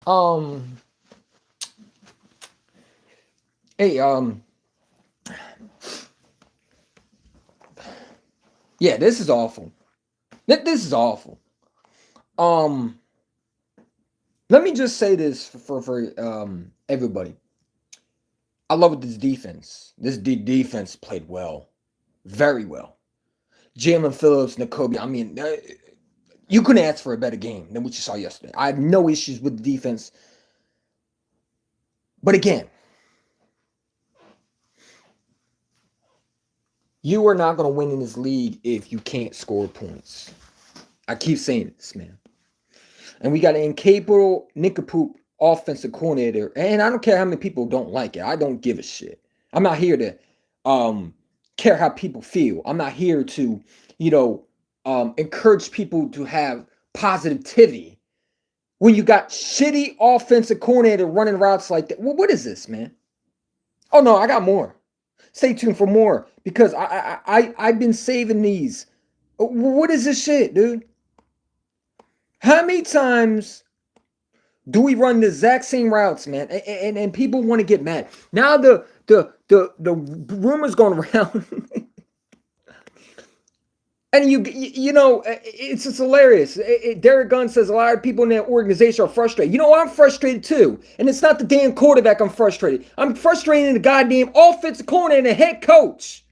Um, hey, yeah, this is awful. This is awful. Um, Let me just say this for everybody. I love this defense. This defense played well, very well. Jalen Phillips, Nakobe. I mean, you couldn't ask for a better game than what you saw yesterday. I have no issues with the defense, but again, you are not going to win in this league if you can't score points. I keep saying this, man. And we got an incapable nincompoop offensive coordinator. And I don't care how many people don't like it. I don't give a shit. I'm not here to care how people feel. I'm not here to, encourage people to have positivity. When you got shitty offensive coordinator running routes like that. Well, what is this, man? Oh no, I got more. Stay tuned for more because I've been saving these. What is this shit, dude? How many times do we run the exact same routes, man? And people want to get mad. Now the rumors going around. And it's just hilarious. Derek Gunn says a lot of people in that organization are frustrated. You know what? I'm frustrated too. And it's not the damn quarterback I'm frustrated. I'm frustrated in the goddamn offensive coordinator and the head coach.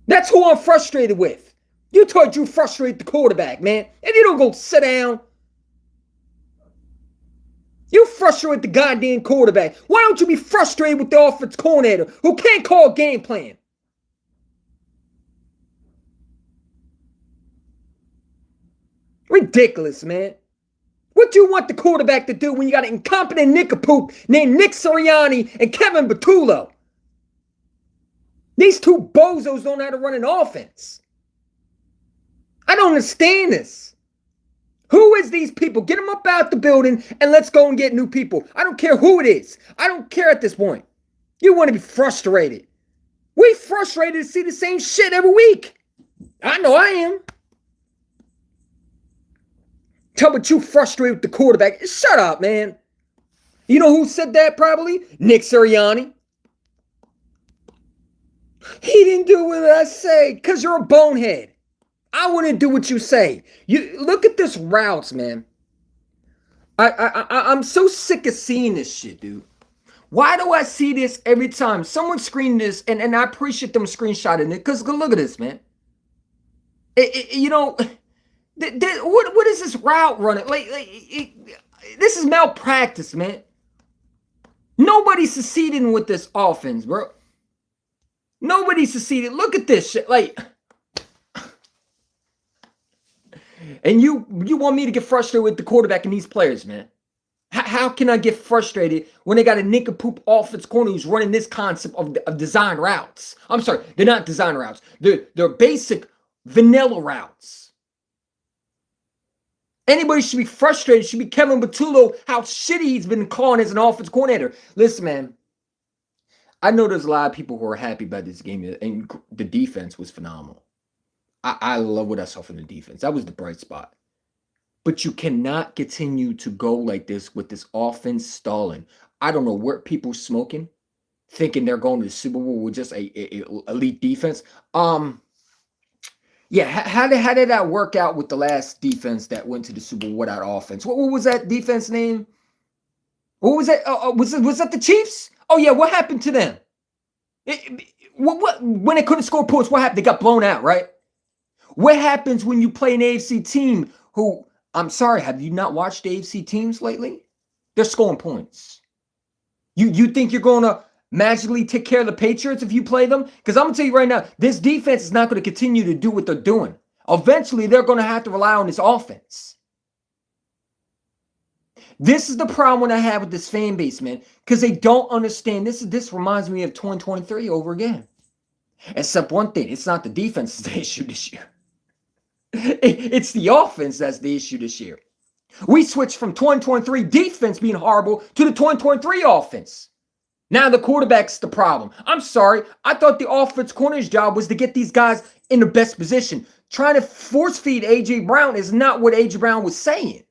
That's who I'm frustrated with. You told you frustrate the quarterback, man. And you don't go sit down. You frustrate the goddamn quarterback. Why don't you be frustrated with the offensive coordinator who can't call a game plan? Ridiculous, man. What do you want the quarterback to do when you got an incompetent nincompoop named Nick Sirianni and Kevin Batullo? These two bozos don't know how to run an offense. I don't understand this. Who is these people? Get them up out the building and let's go and get new people. I don't care who it is. I don't care at this point. You want to be frustrated. We frustrated to see the same shit every week. I know I am. Tell me you frustrated with the quarterback. Shut up, man. You know who said that probably? Nick Sirianni. He didn't do what I say because you're a bonehead. I wouldn't do what you say. You look at this routes, man. I'm so sick of seeing this shit, dude. Why do I see this every time? Someone screened this, and I appreciate them screenshotting it because look at this, man. What is this route running? This is malpractice, man. Nobody's succeeding with this offense, bro. Nobody's succeeding. Look at this shit. And you want me to get frustrated with the quarterback and these players, man? How can I get frustrated when they got a nincompoop offense corner who's running this concept of design routes? I'm sorry, they're not design routes. They're basic vanilla routes. Anybody should be frustrated. Should be Kevin Batullo, how shitty he's been calling as an offense coordinator. Listen, man, I know there's a lot of people who are happy about this game, and the defense was phenomenal. I love what I saw from the defense. That was the bright spot. But you cannot continue to go like this with this offense stalling. I don't know where people smoking, thinking they're going to the Super Bowl with just a elite defense. Yeah, how did that work out with the last defense that went to the Super Bowl without offense? What was that defense name? What was that? Was that the Chiefs? Oh yeah, what happened to them? What when they couldn't score points? What happened? They got blown out, right? What happens when you play an AFC team who, I'm sorry, have you not watched AFC teams lately? They're scoring points. You think you're going to magically take care of the Patriots if you play them? Because I'm going to tell you right now, this defense is not going to continue to do what they're doing. Eventually, they're going to have to rely on this offense. This is the problem I have with this fan base, man, because they don't understand. This reminds me of 2023 over again. Except one thing, it's not the defense that's the issue this year. It's the offense that's the issue this year. We switched from 2023 defense being horrible to the 2023 offense. Now the quarterback's the problem. I'm sorry. I thought the offense corner's job was to get these guys in the best position. Trying to force feed A.J. Brown is not what A.J. Brown was saying.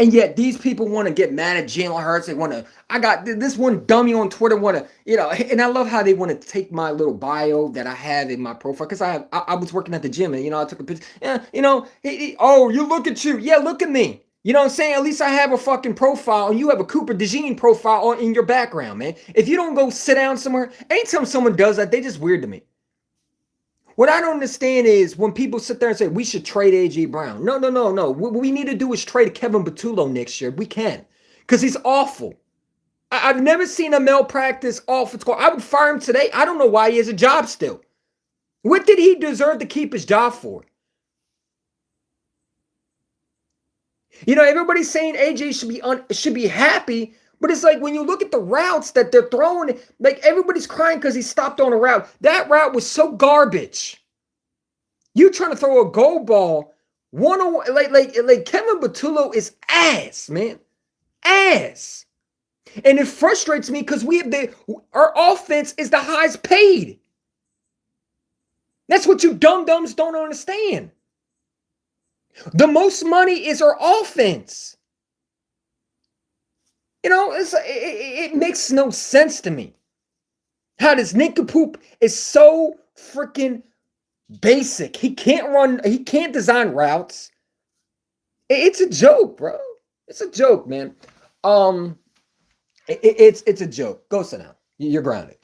And yet these people want to get mad at Jalen Hurts. They want to, I got this one dummy on Twitter want to, and I love how they want to take my little bio that I have in my profile. Cause I was working at the gym and, I took a picture. Yeah, oh, you look at you. Yeah, look at me. You know what I'm saying? At least I have a fucking profile and you have a Cooper DeJean profile in your background, man. If you don't go sit down somewhere, anytime someone does that, they just weird to me. What I don't understand is when people sit there and say we should trade A.J. Brown. No. What we need to do is trade Kevin Patullo next year. We can. Because he's awful. I've never seen a malpractice offense call. I would fire him today. I don't know why he has a job still. What did he deserve to keep his job for? Everybody's saying AJ should be happy, but it's like when you look at the routes that they're throwing, like everybody's crying because he stopped on a route. That route was so garbage. You trying to throw a goal ball like Kevin Patullo is ass, man, ass, and it frustrates me because our offense is the highest paid. That's what you dum-dums don't understand. The most money is our offense. It makes no sense to me. How this nincompoop is so freaking basic. He can't design routes. It's a joke, bro. It's a joke, man. It's a joke. Go sit down. You're grounded.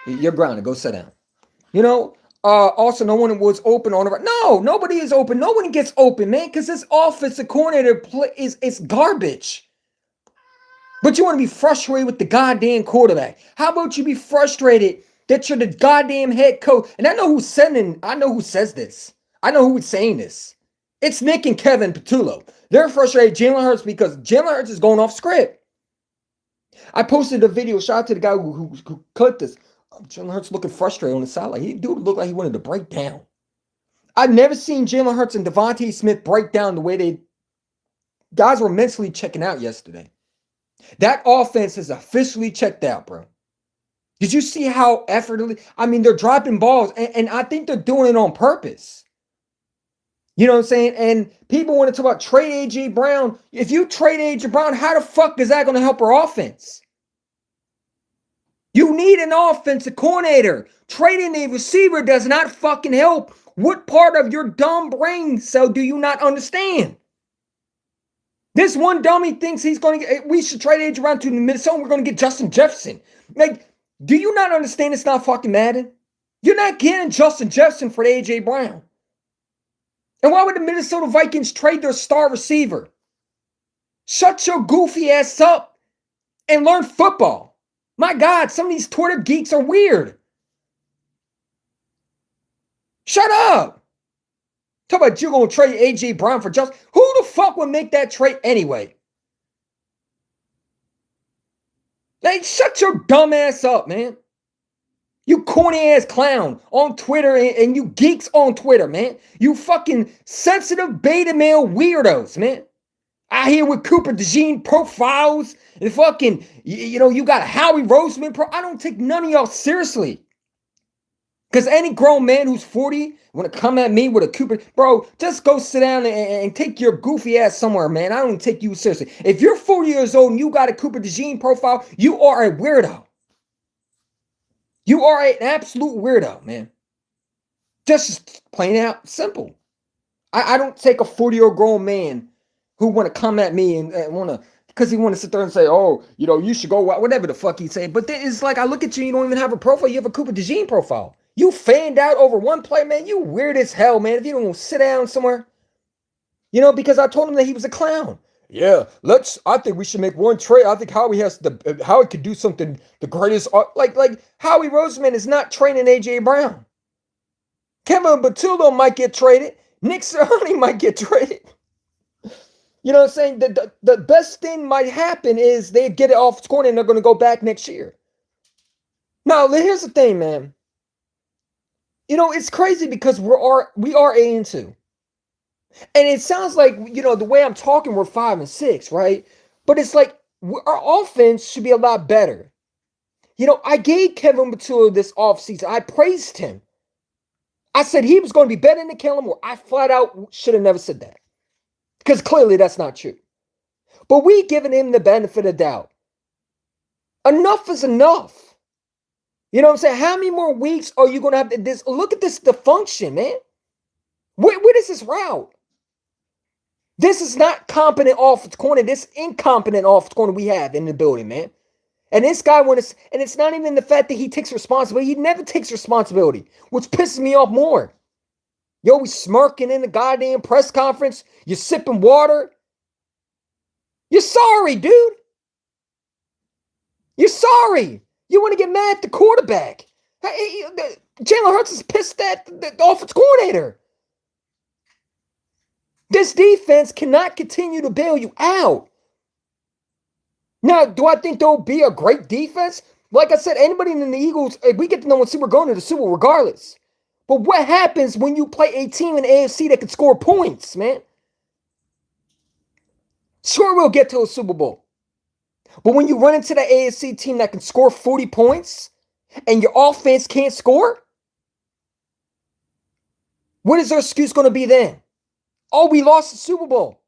You're grounded. Go sit down. Also, no one was open on the right. No, nobody is open. No one gets open, man, because this offensive coordinator is garbage. But you want to be frustrated with the goddamn quarterback. How about you be frustrated that you're the goddamn head coach? And I know who says this. I know who is saying this. It's Nick and Kevin Patullo. They're frustrated Jalen Hurts because Jalen Hurts is going off script. I posted a video. Shout out to the guy who clipped this. Jalen Hurts looking frustrated on the sideline. He looked like he wanted to break down. I've never seen Jalen Hurts and Devontae Smith break down the way guys were mentally checking out yesterday. That offense is officially checked out, bro. Did you see how effortlessly? I mean, they're dropping balls, and I think they're doing it on purpose. You know what I'm saying? And people want to talk about trade A.J. Brown. If you trade A.J. Brown, how the fuck is that going to help our offense? You need an offensive coordinator. Trading a receiver does not fucking help. What part of your dumb brain cell do you not understand? This one dummy thinks we should trade A.J. Brown to Minnesota. We're going to get Justin Jefferson. Like, do you not understand it's not fucking Madden? You're not getting Justin Jefferson for A.J. Brown. And why would the Minnesota Vikings trade their star receiver? Shut your goofy ass up and learn football. My God, some of these Twitter geeks are weird. Shut up. Talk about you going to trade A.J. Brown for Justin. Who the fuck would make that trade anyway? Like, shut your dumb ass up, man. You corny ass clown on Twitter and you geeks on Twitter, man. You fucking sensitive beta male weirdos, man. Out here with Cooper DeJean profiles and fucking, you got a Howie Roseman I don't take none of y'all seriously. Because any grown man who's 40 want to come at me with a Cooper, bro, just go sit down and take your goofy ass somewhere, man. I don't take you seriously. If you're 40 years old and you got a Cooper DeJean profile, you are a weirdo. You are an absolute weirdo, man. Just plain out simple. I don't take a 40-year-old grown man who want to come at me and want to, because he want to sit there and say, oh, you should go, whatever the fuck he's saying. But then it's like, I look at you, you don't even have a profile. You have a Cooper DeJean profile. You fanned out over one play, man. You weird as hell, man. If you don't sit down somewhere, because I told him that he was a clown. Yeah, I think we should make one trade. I think Howie could do something, the greatest, like Howie Roseman is not trading A.J. Brown. Kevin Patullo might get traded. Nick Sirianni might get traded. You know what I'm saying? The best thing might happen is they get it off scoring and they're going to go back next year. Now, here's the thing, man. It's crazy because we are 8-2. And it sounds like, the way I'm talking, we're 5-6, right? But it's like our offense should be a lot better. I gave Kevin Patullo this offseason. I praised him. I said he was going to be better than Kellen Moore. I flat out should have never said that. Because clearly that's not true. But we giving him the benefit of doubt. Enough is enough. You know what I'm saying? How many more weeks are you going to have this? Look at this dysfunction, man. Where is this route? This is not competent offense corner. This incompetent offense corner we have in the building, man. And this guy, and it's not even the fact that he takes responsibility. He never takes responsibility, which pisses me off more. You're always smirking in the goddamn press conference. You're sipping water. You're sorry, dude. You're sorry. You want to get mad at the quarterback. Jalen Hurts is pissed at the offense coordinator. This defense cannot continue to bail you out. Now, do I think there'll be a great defense? Like I said, anybody in the Eagles, we get to know we're going to the Super Bowl regardless. But what happens when you play a team in the AFC that can score points, man? Sure, we'll get to a Super Bowl. But when you run into the AFC team that can score 40 points and your offense can't score, what is their excuse going to be then? Oh, we lost the Super Bowl.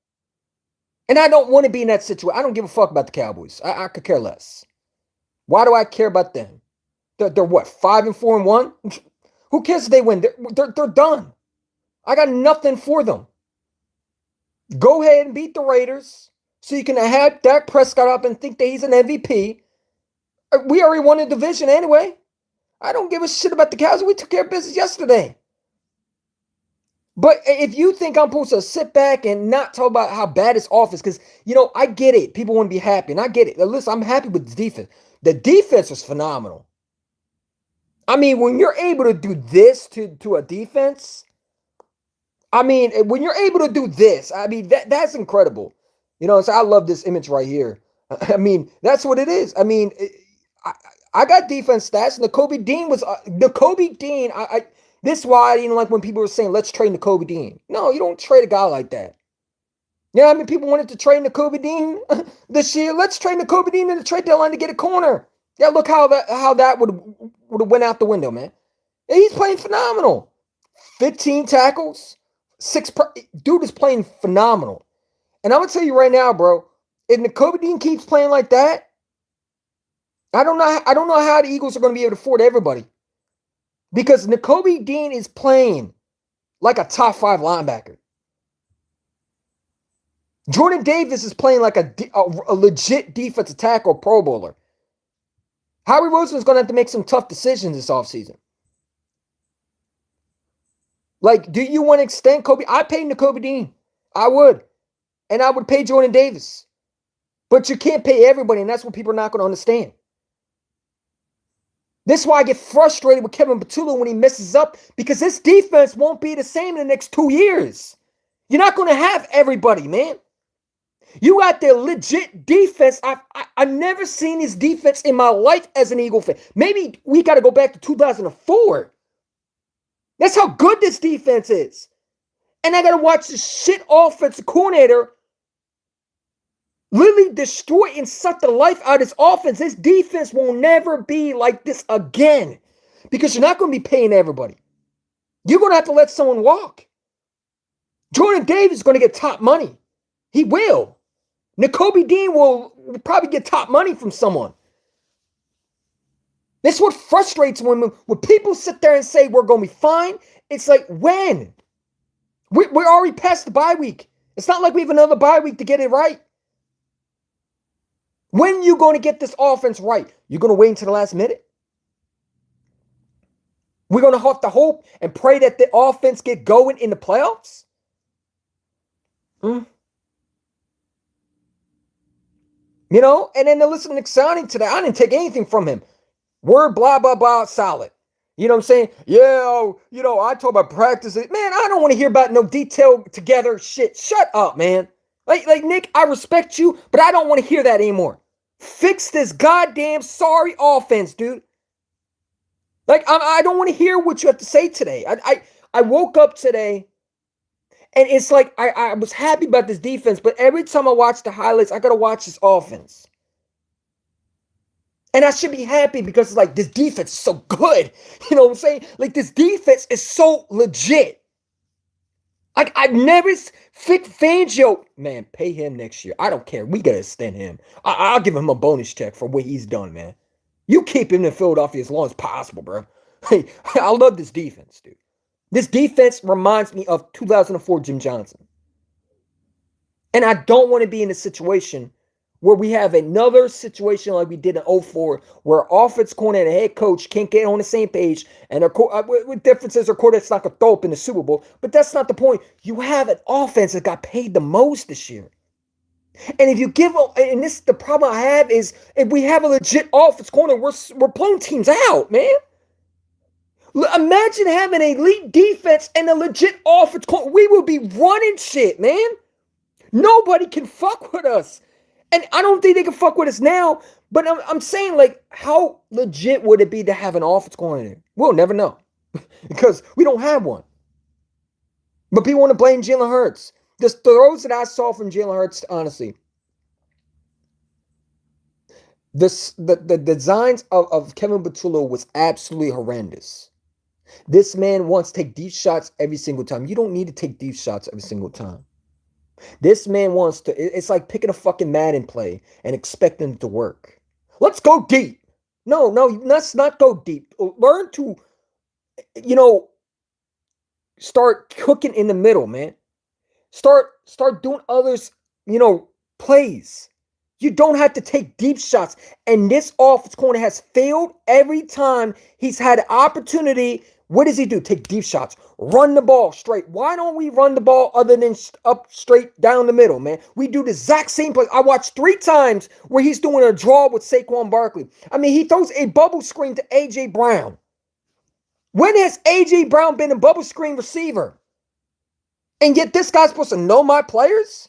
And I don't want to be in that situation. I don't give a fuck about the Cowboys. I could care less. Why do I care about them? They're what, 5-4-1? Who cares if they win? They're done. I got nothing for them. Go ahead and beat the Raiders so you can have Dak Prescott up and think that he's an MVP. We already won the division anyway. I don't give a shit about the Cowboys. We took care of business yesterday. But if you think I'm supposed to sit back and not talk about how bad this offense, because, I get it. People want to be happy, and I get it. Now, listen, I'm happy with the defense. The defense was phenomenal. I mean, when you're able to do this to a defense, when you're able to do this, that's incredible. So I love this image right here. That's what it is. I got defense stats. Nakobe Dean was Nakobe Dean. This is why I didn't like when people were saying, let's trade Nakobe Dean. No, you don't trade a guy like that. People wanted to trade Nakobe Dean this year. Let's trade Nakobe Dean in the trade deadline to get a corner. Yeah, look how that would have went out the window, man. And he's playing phenomenal. 15 tackles, dude is playing phenomenal. And I'm gonna tell you right now, bro, if Nakobe Dean keeps playing like that, I don't know how the Eagles are going to be able to afford everybody. Because Nakobe Dean is playing like a top 5 linebacker. Jordan Davis is playing like a legit defensive tackle Pro Bowler. Howie Roseman is going to have to make some tough decisions this offseason. Like, do you want to extend Kobe? I paid Nakobe Dean. I would. And I would pay Jordan Davis. But you can't pay everybody, and that's what people are not going to understand. This is why I get frustrated with Kevin Patullo when he messes up, because this defense won't be the same in the next 2 years. You're not going to have everybody, man. You got their legit defense. I've never seen this defense in my life as an Eagle fan. Maybe we got to go back to 2004. That's how good this defense is. And I got to watch this shit offensive coordinator literally destroy and suck the life out of this offense. This defense will never be like this again, because you're not going to be paying everybody. You're going to have to let someone walk. Jordan Davis is going to get top money. He will. Nakobe Dean will probably get top money from someone. That's what frustrates when people sit there and say we're going to be fine. It's like, when? We're already past the bye week. It's not like we have another bye week to get it right. When are you going to get this offense right? You're going to wait until the last minute? We're going to have to hope and pray that the offense get going in the playoffs? And then to listen to Nick Sonic today, I didn't take anything from him. Word, blah, blah, blah, solid. You know what I'm saying? Yeah, I talk about practice. Man, I don't want to hear about no detailed together shit. Shut up, man. Like Nick, I respect you, but I don't want to hear that anymore. Fix this goddamn sorry offense, dude. Like, I don't want to hear what you have to say today. I woke up today, and it's like I was happy about this defense, but every time I watch the highlights, I got to watch this offense. And I should be happy because it's like, this defense is so good. You know what I'm saying? Like, this defense is so legit. Like, I've never Vic Fangio, man, pay him next year. I don't care. We gotta extend him. I'll give him a bonus check for what he's done, man. You keep him in Philadelphia as long as possible, bro. Hey, I love this defense, dude. This defense reminds me of 2004 Jim Johnson. And I don't want to be in a situation where we have another situation like we did in 04, where offense coordinator and head coach can't get on the same page, and with differences, their quarterback's not going to throw up in the Super Bowl. But that's not the point. You have an offense that got paid the most this year. And if you give, and this the problem I have is if we have a legit offense corner, we're blowing teams out, man. Imagine having an elite defense and a legit offense corner. We will be running shit, man. Nobody can fuck with us. And I don't think they can fuck with us now, but I'm saying, like, how legit would it be to have an offense coordinator? We'll never know because we don't have one. But people want to blame Jalen Hurts. The throws that I saw from Jalen Hurts, honestly, the designs of Kevin Patullo was absolutely horrendous. This man wants to take deep shots every single time. You don't need to take deep shots every single time. This man wants to, it's like picking a fucking Madden play and expecting it to work. Let's go deep. No, let's not go deep. Learn to, start cooking in the middle, man. Start doing others, plays. You don't have to take deep shots. And this offense corner has failed every time he's had an opportunity. What does he do? Take deep shots. Run the ball straight. Why don't we run the ball other than up straight down the middle, man? We do the exact same play. I watched 3 times where he's doing a draw with Saquon Barkley. I mean, he throws a bubble screen to A.J. Brown. When has A.J. Brown been a bubble screen receiver? And yet this guy's supposed to know my players?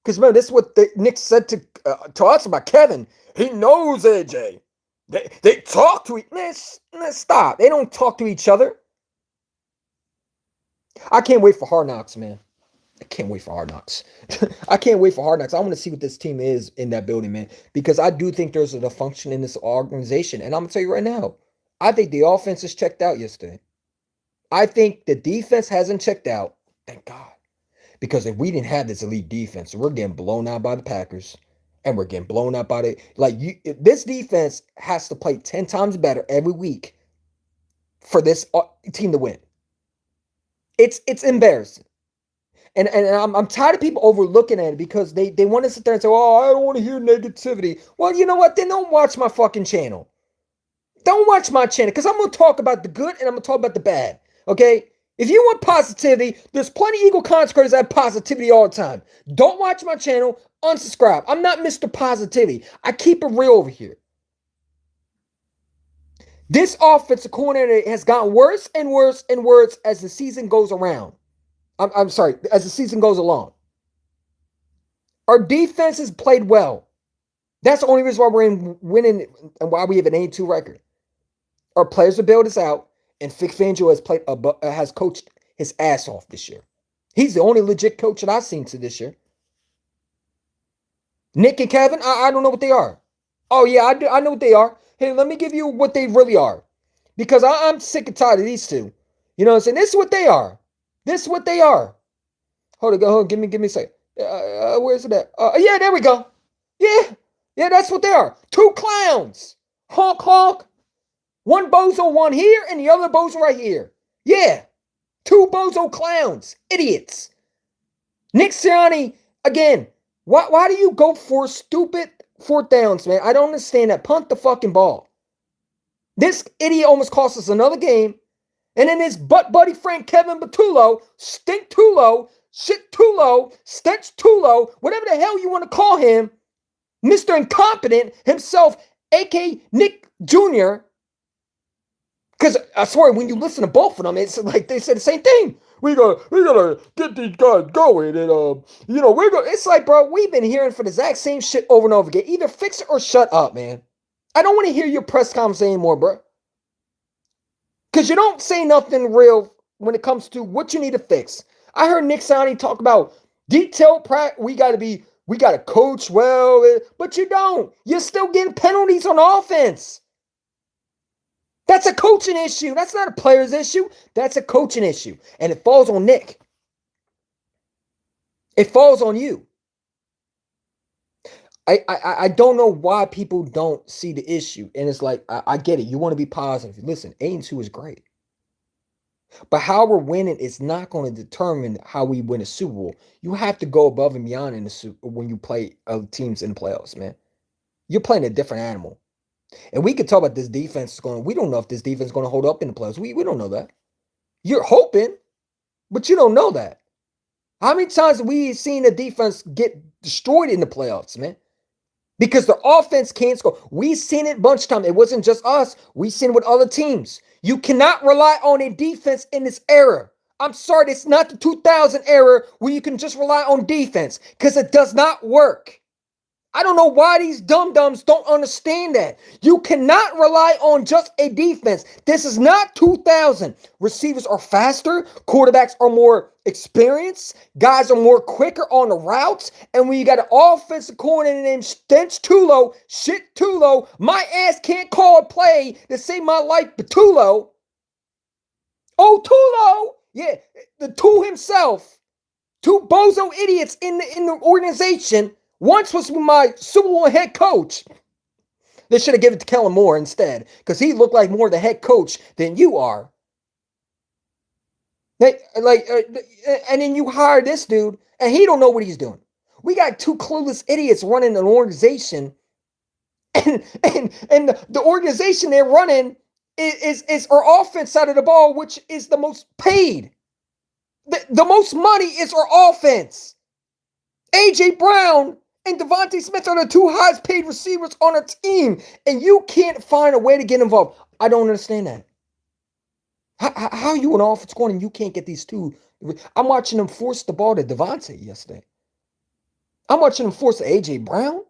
Because remember, this is what Nick said to us about Kevin. He knows A.J. They talk to each other. Stop. They don't talk to each other. I can't wait for Hard Knocks, man. I can't wait for Hard Knocks. I can't wait for Hard Knocks. I want to see what this team is in that building, man. Because I do think there's a function in this organization. And I'm going to tell you right now, I think the offense is checked out yesterday. I think the defense hasn't checked out. Thank God. Because if we didn't have this elite defense, we're getting blown out by the Packers. And we're getting blown out by this defense has to play 10 times better every week for this team to win. It's embarrassing. And I'm tired of people overlooking at it because they want to sit there and say, oh, I don't want to hear negativity. Well, you know what? Then don't watch my fucking channel. Don't watch my channel because I'm going to talk about the good and I'm going to talk about the bad. Okay? If you want positivity, there's plenty of Eagle consecrators that have positivity all the time. Don't watch my channel. Unsubscribe. I'm not Mr. Positivity. I keep it real over here. This offensive coordinator has gotten worse and worse and worse as the season goes around. I'm sorry, as the season goes along. Our defense has played well. That's the only reason why we're winning and why we have an 8-2 record. Our players have bailed us out, and Vic Fangio has coached his ass off this year. He's the only legit coach that I've seen to this year. Nick and Kevin, I don't know what they are. Oh, yeah, I know what they are. Hey, let me give you what they really are. Because I'm sick and tired of these two. You know what I'm saying? This is what they are. This is what they are. Hold on, give me a second. Where's it at? Yeah, there we go. Yeah, that's what they are. 2 clowns. Honk, honk. One bozo, one here, and the other bozo right here. Yeah, 2 bozo clowns. Idiots. Nick Sirianni, again, why do you go for stupid 4th downs, man? I don't understand that. Punt the fucking ball. This idiot almost cost us another game. And then his butt buddy friend Kevin Patullo, stenchtullo, shit-tullo, stenchtullo, whatever the hell you want to call him, Mr. Incompetent himself, a.k.a. Nick Jr., because I swear, when you listen to both of them, it's like they said the same thing. We gotta get these guys going, and it's like, bro, we've been hearing for the exact same shit over and over again. Either fix it or shut up, man. I don't want to hear your press conference anymore, bro. Because you don't say nothing real when it comes to what you need to fix. I heard Nick Sirianni talk about detailed practice. We gotta coach well, but you don't. You're still getting penalties on offense. That's a coaching issue. That's not a player's issue. That's a coaching issue. And it falls on Nick. It falls on you. I don't know why people don't see the issue. And it's like, I get it. You want to be positive. Listen, 8-2 is great. But how we're winning is not going to determine how we win a Super Bowl. You have to go above and beyond in the when you play teams in the playoffs, man. You're playing a different animal. And we could talk about this defense is going. We don't know if this defense is going to hold up in the playoffs. We don't know that. You're hoping, but you don't know that. How many times have we seen a defense get destroyed in the playoffs, man? Because the offense can't score. We've seen it a bunch of times. It wasn't just us. We've seen it with other teams. You cannot rely on a defense in this era. I'm sorry, it's not the 2000 era where you can just rely on defense because it does not work. I don't know why these dum-dums don't understand that. You cannot rely on just a defense. This is not 2000. Receivers are faster. Quarterbacks are more experienced. Guys are more quicker on the routes. And when you got an offensive coordinator named stenchtullo, my ass can't call a play to save my life, but Tullo. Oh, Tullo. Yeah, the two himself. Two bozo idiots in the organization. Once was my Super Bowl head coach. They should have given it to Kellen Moore instead, because he looked like more the head coach than you are. And then you hire this dude, and he don't know what he's doing. We got two clueless idiots running an organization, and the organization they're running is our offense side of the ball, which is the most paid. The most money is our offense. A.J. Brown and Devontae Smith are the two highest paid receivers on a team, and you can't find a way to get involved. I don't understand that. How are you an offense corner and you can't get these two? I'm watching them force the ball to Devontae yesterday. I'm watching them force to A.J. Brown.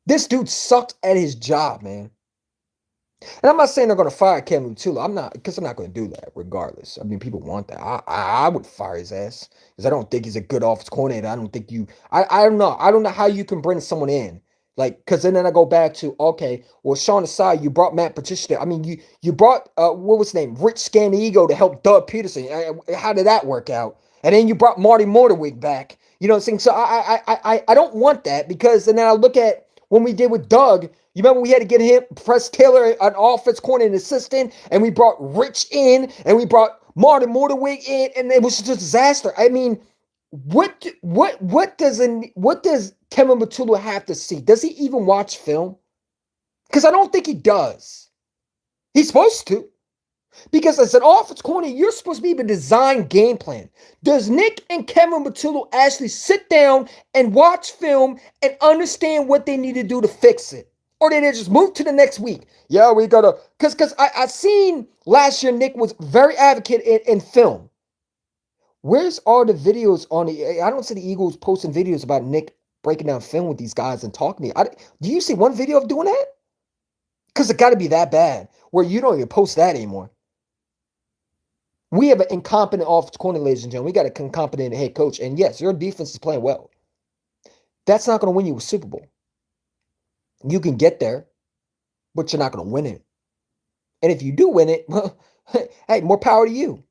This dude sucked at his job, man. And I'm not saying they're going to fire Kevin Tula. I'm not, because I'm not going to do that regardless. I mean, people want that. I would fire his ass because I don't think he's a good offense coordinator. I don't think you, I don't know. I don't know how you can bring someone in. Like, because then I go back to, okay, well, Sean Asai, you brought Matt Patricia. I mean, you brought, what was his name? Rich Scaniego to help Doug Peterson. How did that work out? And then you brought Marty Morderwig back. You know what I'm saying? So I don't want that, because then I look at when we did with Doug. You remember we had to get him, Press Taylor, an offense coordinator assistant, and we brought Rich in, and we brought Marty Morderwig in, and it was just a disaster. I mean, what does Kevin Matula have to see? Does he even watch film? Because I don't think he does. He's supposed to. Because as an offense coordinator, you're supposed to be able to design game plan. Does Nick and Kevin Matula actually sit down and watch film and understand what they need to do to fix it? Or did they just move to the next week? Yeah, we gotta, because I seen last year Nick was very advocate in film. Where's all the videos on the? I don't see the Eagles posting videos about Nick breaking down film with these guys and talking to you. Do you see one video of doing that? Because it got to be that bad where you don't even post that anymore. We have an incompetent offense coordinator, ladies and gentlemen. We got an incompetent head coach, and yes, your defense is playing well. That's not going to win you a Super Bowl. You can get there, but you're not going to win it. And if you do win it, well, hey, more power to you.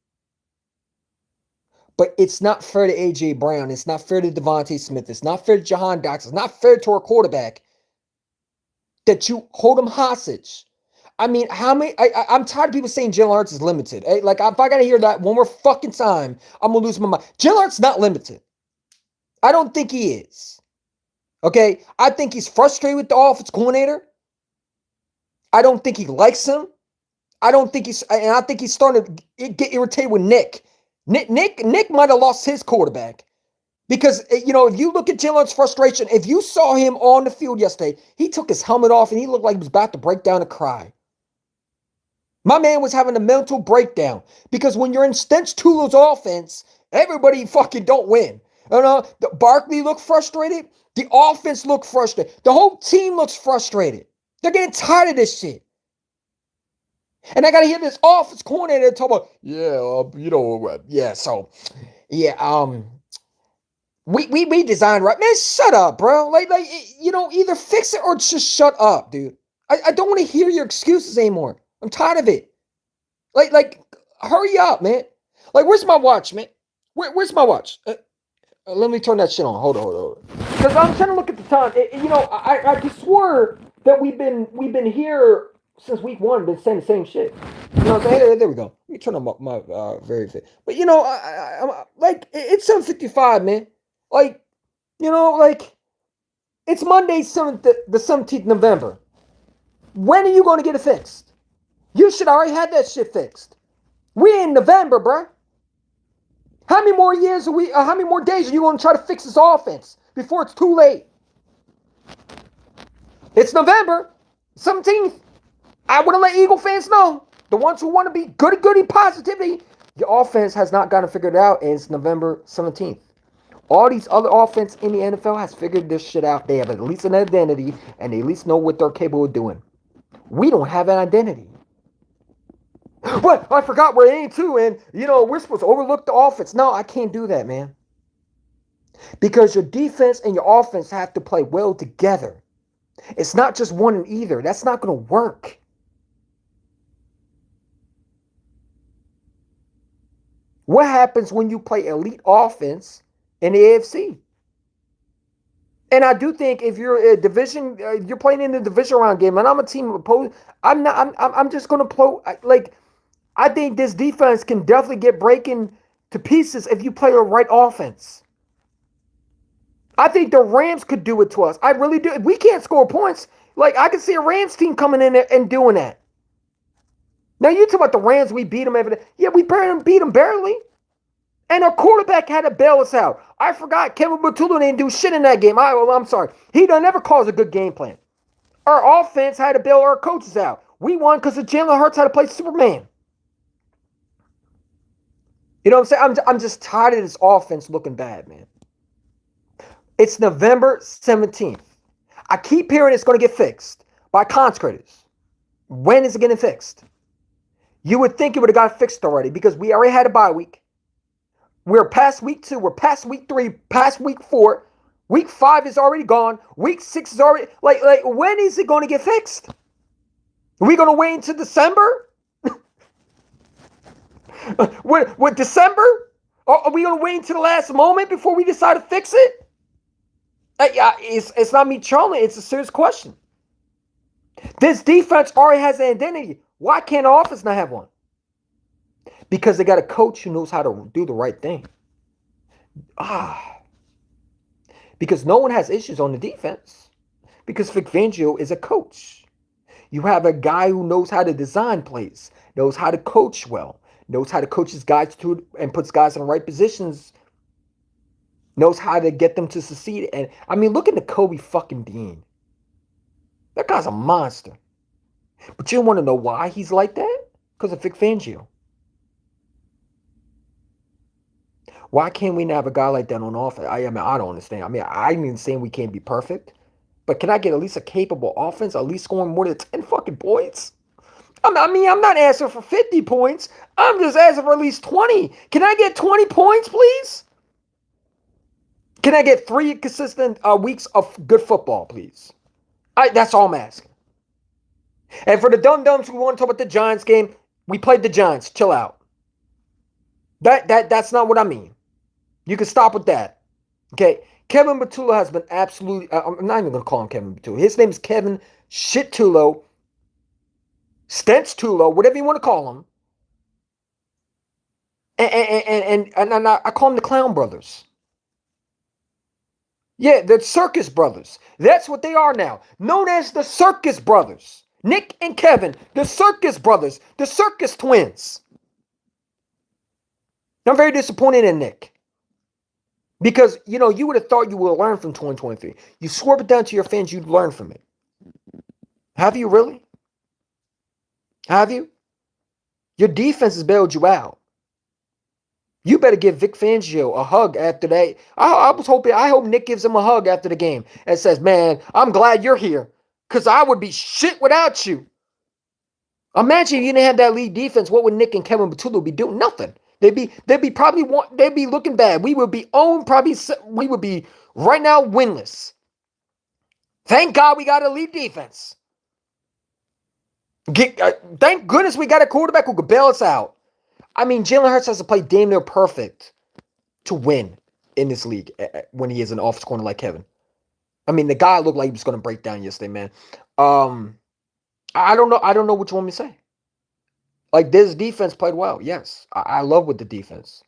But it's not fair to A.J. Brown. It's not fair to Devontae Smith. It's not fair to Jahan Dox. It's not fair to our quarterback that you hold him hostage. I mean, how many? I'm tired of people saying Jalen Hurts is limited. Like, if I got to hear that one more fucking time, I'm going to lose my mind. Jalen Hurts not limited. I don't think he is. Okay? I think he's frustrated with the offense coordinator. I don't think he likes him. I think he's starting to get irritated with Nick. Nick might have lost his quarterback. Because, you know, if you look at Jalen's frustration, if you saw him on the field yesterday, he took his helmet off and he looked like he was about to break down and cry. My man was having a mental breakdown. Because when you're in stenchtullo's offense, everybody fucking don't win. You know, Barkley looked frustrated. The offense looked frustrated. The whole team looks frustrated. They're getting tired of this shit. And I got to hear this offense coordinator talk about, we designed right. Man, shut up, bro. Like, either fix it or just shut up, dude. I don't want to hear your excuses anymore. I'm tired of it. Like, hurry up, man. Like, where's my watch, man? Where's my watch? Let me turn that shit on. Hold on. Because I'm trying to look at the time. I just swore that we've been here since week one, been saying the same shit. You know what I'm saying? There we go. Let me turn on my very fit. But I'm like it's 7:55, man. Like like it's Monday, the 17th November. When are you going to get it fixed? You should already have that shit fixed. We in November, bruh. How many more years are we? How many more days are you going to try to fix this offense before it's too late? It's November 17th. I want to let Eagle fans know, the ones who want to be goody positivity, your offense has not gotten figured out, and it's November 17th. All these other offense in the NFL has figured this shit out. They have at least an identity, and they at least know what they're capable of doing. We don't have an identity. But I forgot we're 8-2, and we're supposed to overlook the offense. No, I can't do that, man. Because your defense and your offense have to play well together. It's not just one and either. That's not going to work. What happens when you play elite offense in the AFC? And I do think if you're a division, you're playing in the division round game, and I'm a team opposed. I'm just going to play like. I think this defense can definitely get breaking to pieces if you play the right offense. I think the Rams could do it to us. I really do. We can't score points. Like, I can see a Rams team coming in there and doing that. Now, you talk about the Rams, we beat them every day. Yeah, we beat them barely. And our quarterback had to bail us out. I forgot Kevin Butulu didn't do shit in that game. I'm sorry. He never calls a good game plan. Our offense had to bail our coaches out. We won because Jalen Hurts had to play Superman. You know what I'm saying? I'm just tired of this offense looking bad, man. It's November 17th. I keep hearing it's going to get fixed by consecrators. When is it getting fixed? You would think it would have got fixed already because we already had a bye week. We're past week 2. We're past week 3. Past week 4. Week 5 is already gone. Week 6 is already... Like when is it going to get fixed? Are we going to wait until December? What December? Are we going to wait until the last moment before we decide to fix it? It's not me trolling. It's a serious question. This defense already has an identity. Why can't the offense not have one? Because they got a coach who knows how to do the right thing. Because no one has issues on the defense. Because Vic Fangio is a coach. You have a guy who knows how to design plays, knows how to coach well, knows how to coach his guys to and puts guys in the right positions, knows how to get them to succeed. And I mean, look at the Kobe fucking Dean. That guy's a monster. But you want to know why he's like that? Because of Vic Fangio. Why can't we not have a guy like that on offense? I mean, I don't understand. I mean, I'm even saying we can't be perfect. But can I get at least a capable offense, at least scoring more than 10 fucking points? I'm not asking for 50 points. I'm just asking for at least 20. Can I get 20 points, please? Can I get 3 consistent weeks of good football, please? That's all I'm asking. And for the dum-dums who want to talk about the Giants game, we played the Giants. Chill out. That's not what I mean. You can stop with that. Okay? Kevin Butulu has been absolutely... I'm not even going to call him Kevin Butulu. His name is Kevin Shit-tullo. Stenchtullo, whatever you want to call him. And I call them the Clown Brothers. Yeah, the Circus Brothers. That's what they are now. Known as the Circus Brothers. Nick and Kevin, the Circus Brothers. The Circus Twins. I'm very disappointed in Nick. Because, you would have thought you would have learned from 2023. You swore it down to your fans, you'd learn from it. Have you really? Have you? Your defense has bailed you out. You better give Vic Fangio a hug after that. I hope Nick gives him a hug after the game and says, man, I'm glad you're here. Because I would be shit without you. Imagine if you didn't have that lead defense. What would Nick and Kevin Butulu be doing? Nothing. They'd be looking bad. We would be we would be right now winless. Thank God we got a lead defense. Thank goodness we got a quarterback who could bail us out. I mean, Jalen Hurts has to play damn near perfect to win in this league when he is an offense corner like Kevin. I mean, the guy looked like he was going to break down yesterday, man. I don't know. I don't know what you want me to say. Like, this defense played well. Yes, I love with the defense.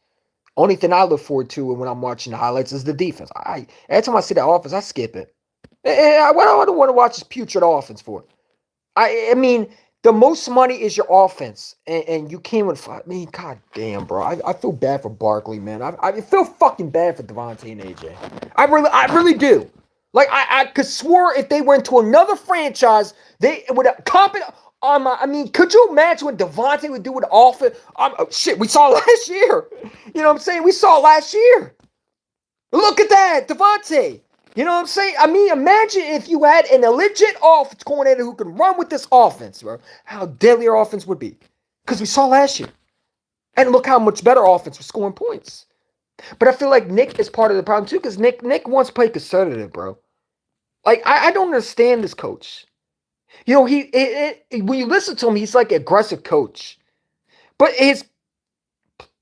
Only thing I look forward to when I'm watching the highlights is the defense. Every time I see that offense, I skip it. What I don't want to watch is putrid offense for. I mean, the most money is your offense, and you came with. I mean, god damn, bro. I feel bad for Barkley, man. I feel fucking bad for Devontae and AJ. I really do. Like I could swear if they went to another franchise, they would comp it on my. I mean, could you imagine what Devontae would do with the offense? Shit, we saw last year. You know what I'm saying? We saw last year. Look at that, Devontae. You know what I'm saying? I mean, imagine if you had an legit offense coordinator who could run with this offense, bro. How deadly our offense would be. Because we saw last year. And look how much better offense was scoring points. But I feel like Nick is part of the problem too, because Nick wants to play conservative, bro. Like, I don't understand this coach. You know, when you listen to him, he's like an aggressive coach. But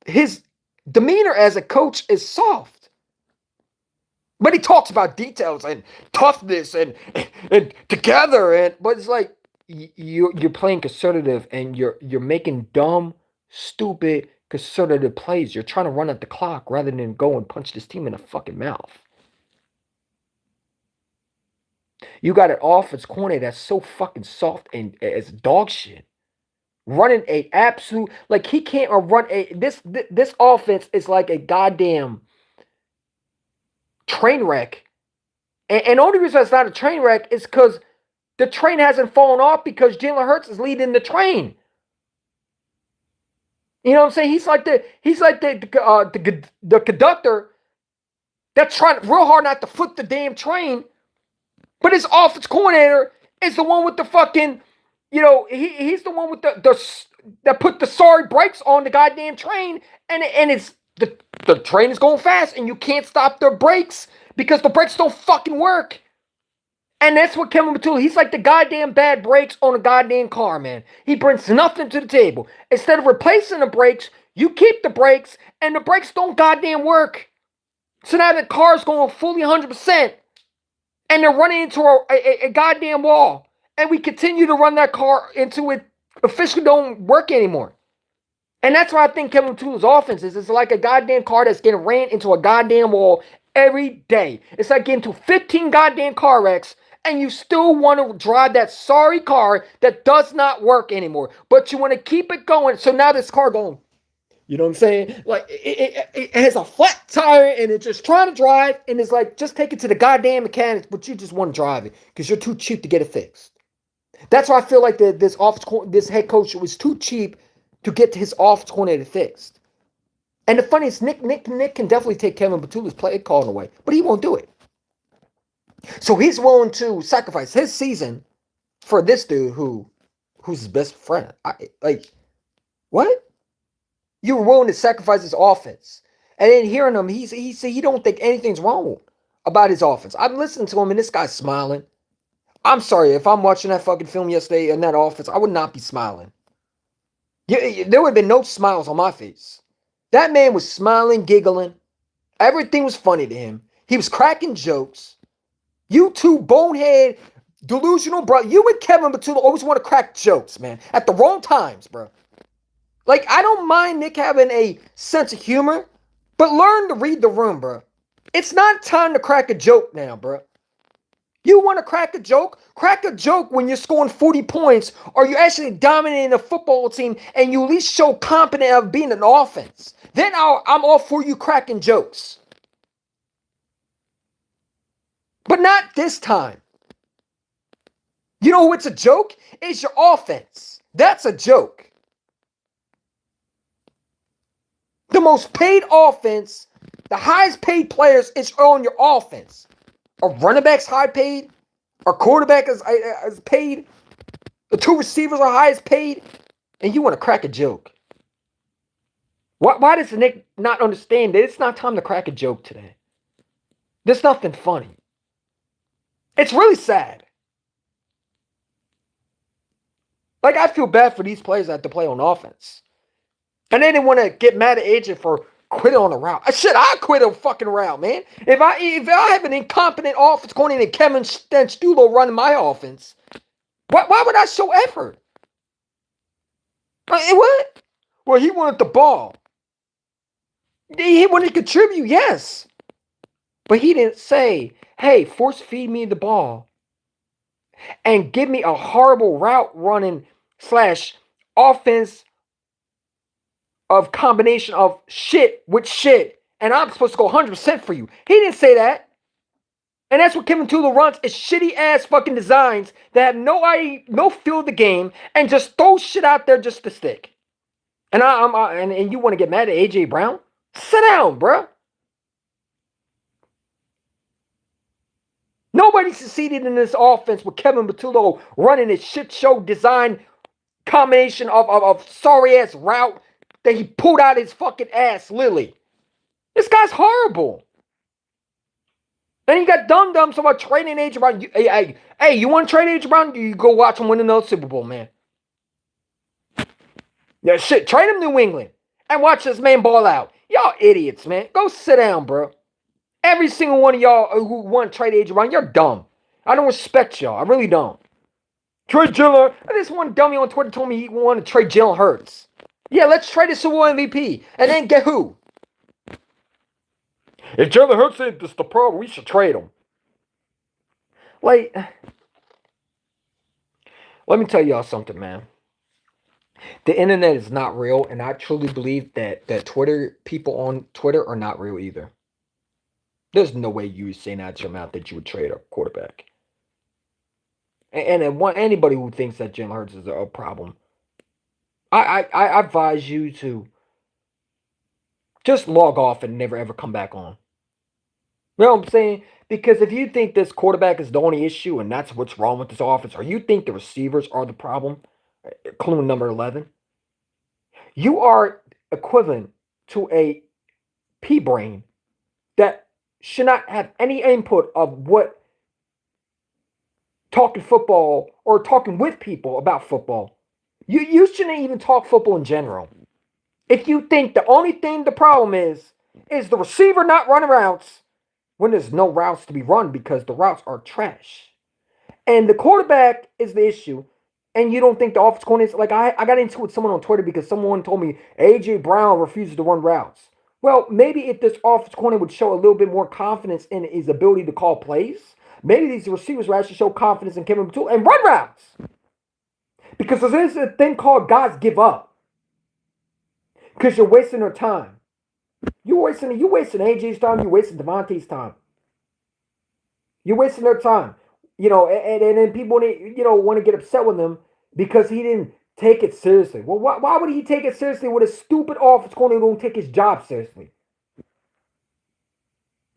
his demeanor as a coach is soft. But he talks about details and toughness and together, but it's like you're playing conservative and you're making dumb, stupid, conservative plays. You're trying to run out the clock rather than go and punch this team in the fucking mouth. You got an offense corner that's so fucking soft and it's dog shit. Running a absolute, like, he can't run this offense is like a goddamn train wreck. And the only reason it's not a train wreck is because the train hasn't fallen off because Jalen Hurts is leading the train. You know what I'm saying? He's like the conductor that's trying real hard not to flip the damn train. But his offense coordinator is the one with the fucking, you know, he's the one with that put the sorry brakes on the goddamn train, and it's the train is going fast and you can't stop the brakes because the brakes don't fucking work. And that's what Kevin Matula, he's like the goddamn bad brakes on a goddamn car, man. He brings nothing to the table. Instead of replacing the brakes, you keep the brakes, and the brakes don't goddamn work. So now the car's going fully 100%, and they're running into a goddamn wall. And we continue to run that car into it. Officially don't work anymore. And that's why I think Kevin Matula's offense is. It's like a goddamn car that's getting ran into a goddamn wall every day. It's like getting to 15 goddamn car wrecks, and you still want to drive that sorry car that does not work anymore. But you want to keep it going. So now this car going, you know what I'm saying? Like, it has a flat tire, and it's just trying to drive, and it's like, just take it to the goddamn mechanics, but you just want to drive it because you're too cheap to get it fixed. That's why I feel like this head coach was too cheap to get his offense coordinator fixed. And the funny is, Nick can definitely take Kevin Matula's play calling away, but he won't do it. So he's willing to sacrifice his season for this dude who's his best friend. What? You were willing to sacrifice his offense, and then hearing him, he said he don't think anything's wrong about his offense. I'm listening to him, and this guy's smiling. I'm sorry, if I'm watching that fucking film yesterday in that offense, I would not be smiling. There would have been no smiles on my face. That man was smiling, giggling. Everything was funny to him. He was cracking jokes. You two bonehead, delusional, bro. You and Kevin Matula always want to crack jokes, man. At the wrong times, bro. Like, I don't mind Nick having a sense of humor, but learn to read the room, bro. It's not time to crack a joke now, bro. You want to crack a joke? Crack a joke when you're scoring 40 points or you're actually dominating a football team and you at least show confidence of being an offense. Then I'm all for you cracking jokes. But not this time. You know what's a joke? It's your offense. That's a joke. The most paid offense, the highest paid players is on your offense. A running back's high paid. Our quarterback is paid. The two receivers are highest paid. And you want to crack a joke. Why does Nick not understand that it's not time to crack a joke today? There's nothing funny. It's really sad. Like, I feel bad for these players that have to play on offense. And they didn't want to get mad at AJ for Quit on a route. Shit, I quit a fucking route, man. If I have an incompetent offense going in and Kevin stenchtullo running my offense, why would I show effort? What? Well, he wanted the ball. He wanted to contribute, yes. But he didn't say, hey, force feed me the ball and give me a horrible route running / offense of combination of shit with shit. And I'm supposed to go 100% for you. He didn't say that. And that's what Kevin Tullo runs, is shitty ass fucking designs that have no feel of the game and just throw shit out there just to stick. And and you want to get mad at AJ Brown? Sit down, bruh. Nobody succeeded in this offense with Kevin Tullo running his shit show design combination of sorry ass route that he pulled out his fucking ass, Lily. This guy's horrible. Then you got dum-dums about trading AJ Brown. Hey, you want to trade AJ Brown? You go watch him win another Super Bowl, man. Yeah, shit, trade him New England and watch this man ball out. Y'all idiots, man. Go sit down, bro. Every single one of y'all who want to trade AJ Brown, you're dumb. I don't respect y'all. I really don't. Trade Jalen. This one dummy on Twitter told me he wanted to trade Jalen Hurts. Yeah, let's trade the Super Bowl MVP. And then get who? If Jalen Hurts ain't this the problem, we should trade him. Like, let me tell y'all something, man. The internet is not real, and I truly believe that Twitter people on Twitter are not real either. There's no way you would say out your mouth that you would trade a quarterback. And anybody who thinks that Jalen Hurts is a problem, I advise you to just log off and never ever come back on. You know what I'm saying? Because if you think this quarterback is the only issue and that's what's wrong with this offense, or you think the receivers are the problem, including number 11, you are equivalent to a pea brain that should not have any input of what talking football or talking with people about football. You shouldn't even talk football in general. If you think the only thing the problem is the receiver not running routes when there's no routes to be run because the routes are trash. And the quarterback is the issue. And you don't think the offense coordinator, like I got into it with someone on Twitter because someone told me AJ Brown refuses to run routes. Well, maybe if this offense coordinator would show a little bit more confidence in his ability to call plays, maybe these receivers would actually show confidence in Kevin Tullo and run routes. Because there's a thing called guys give up. Because you're wasting their time. You wasting AJ's time. You're wasting Devontae's time. You're wasting their time. You know, and then people, want to get upset with him because he didn't take it seriously. Well, why would he take it seriously with a stupid offense coordinator who don't take his job seriously?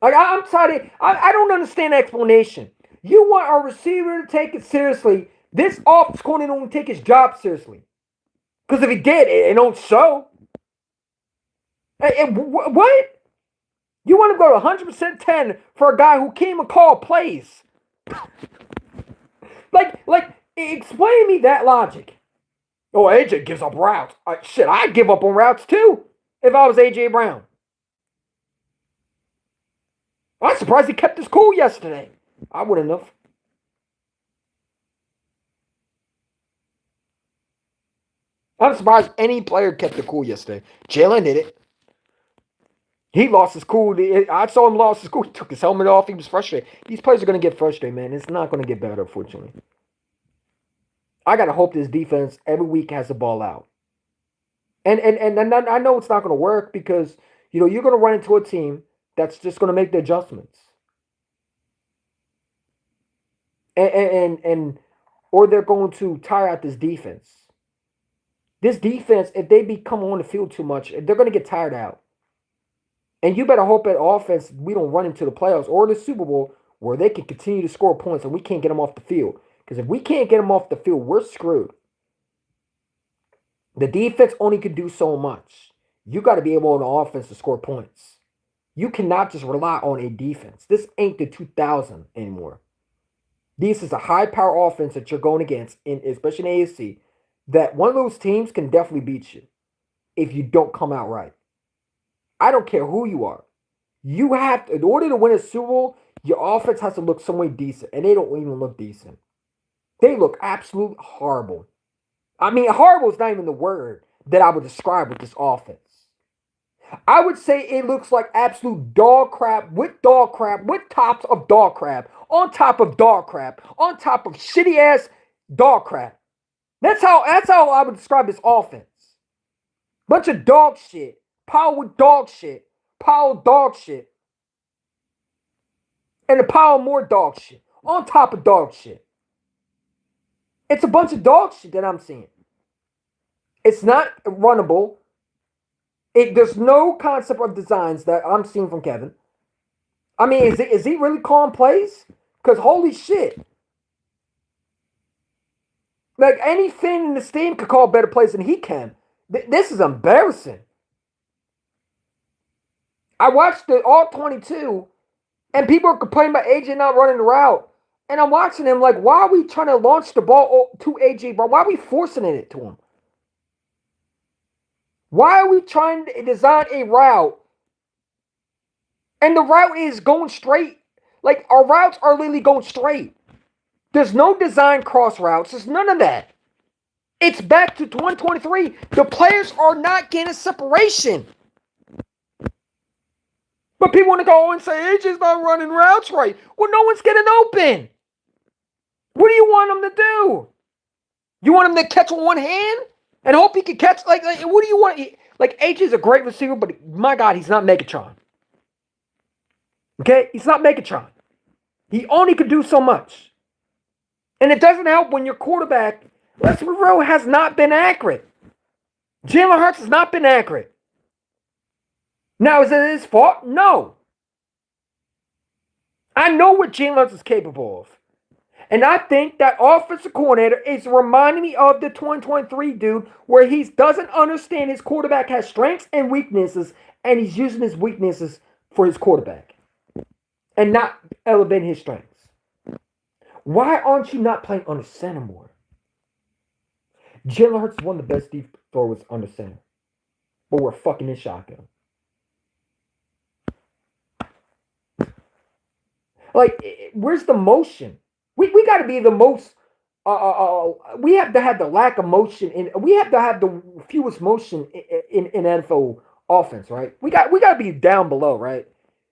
Like, I'm sorry. I don't understand the explanation. You want a receiver to take it seriously. This offense coordinator don't take his job seriously. Because if he did, it don't show. What? You want to go to 100% 10 for a guy who came and called plays? like, explain me that logic. Oh, AJ gives up routes. Shit, I'd give up on routes too if I was AJ Brown. I'm surprised he kept his cool yesterday. I wouldn't have. I'm surprised any player kept it cool yesterday. Jalen did it. He lost his cool. I saw him lost his cool. He took his helmet off. He was frustrated. These players are going to get frustrated, man. It's not going to get better, unfortunately. I got to hope this defense every week has the ball out. And I know it's not going to work because, you're going to run into a team that's just going to make the adjustments. Or they're going to tire out this defense. This defense, if they become on the field too much, they're going to get tired out. And you better hope at offense we don't run into the playoffs or the Super Bowl where they can continue to score points and we can't get them off the field. Because if we can't get them off the field, we're screwed. The defense only can do so much. You got to be able on the offense to score points. You cannot just rely on a defense. This ain't the 2000 anymore. This is a high-power offense that you're going against, especially in AFC, that one of those teams can definitely beat you if you don't come out right. I don't care who you are. You have to, in order to win a Super Bowl, your offense has to look somewhat decent, and they don't even look decent. They look absolute horrible. I mean, horrible is not even the word that I would describe with this offense. I would say it looks like absolute dog crap, with tops of dog crap, on top of dog crap, on top of shitty ass dog crap. That's how I would describe this offense. Bunch of dog shit. Power with dog shit. Pile of dog shit. And a pile of more dog shit. On top of dog shit. It's a bunch of dog shit that I'm seeing. It's not runnable. There's no concept of designs that I'm seeing from Kevin. I mean, is he really calling plays? Because holy shit. Like any fan in the stadium could call better plays than he can. This is embarrassing. I watched the all 22, and people are complaining about AJ not running the route. And I'm watching him like, why are we trying to launch the ball to AJ, bro? Why are we forcing it to him? Why are we trying to design a route? And the route is going straight. Like, our routes are literally going straight. There's no design cross routes. There's none of that. It's back to 2023. The players are not getting separation. But people want to go and say, AJ's not running routes right. Well, no one's getting open. What do you want them to do? You want him to catch with one hand and hope he can catch? Like what do you want? Like, AJ's a great receiver, but my God, he's not Megatron. Okay? He's not Megatron. He only could do so much. And it doesn't help when your quarterback, let's be real, has not been accurate. Jalen Hurts has not been accurate. Now, is it his fault? No. I know what Jalen Hurts is capable of. And I think that offensive coordinator is reminding me of the 2023 dude where he doesn't understand his quarterback has strengths and weaknesses, and he's using his weaknesses for his quarterback and not elevating his strengths. Why aren't you not playing under center more? Jalen Hurts is one of the best deep throwers under center, but we're fucking in shotgun. Like, where's the motion? We got to be the most. We have to have the lack of motion, and we have to have the fewest motion in NFL offense, right? We got to be down below, right?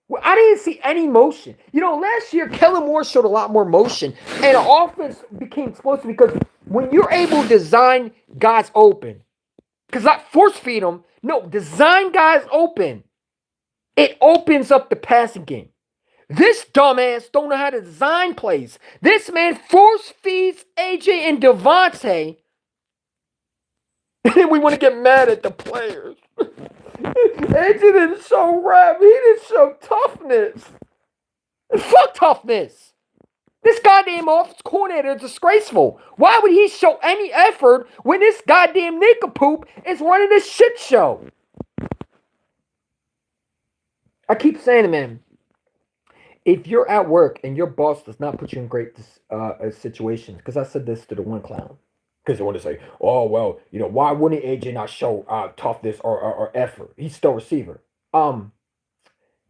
Well, I didn't see any motion. You know, last year Kellen Moore showed a lot more motion, and the offense became explosive because when you're able to design guys open, because not force feed them, no, design guys open, it opens up the passing game. This dumbass don't know how to design plays. This man force feeds AJ and Devontae. And we want to get mad at the players. AJ didn't show rap. He didn't show toughness. Fuck toughness. This goddamn offensive coordinator is disgraceful. Why would he show any effort when this goddamn nincompoop is running this shit show? I keep saying to him, if you're at work and your boss does not put you in great situations, because I said this to the one clown, because they want to say, oh, well, you know, why wouldn't AJ not show toughness or effort? He's still a receiver.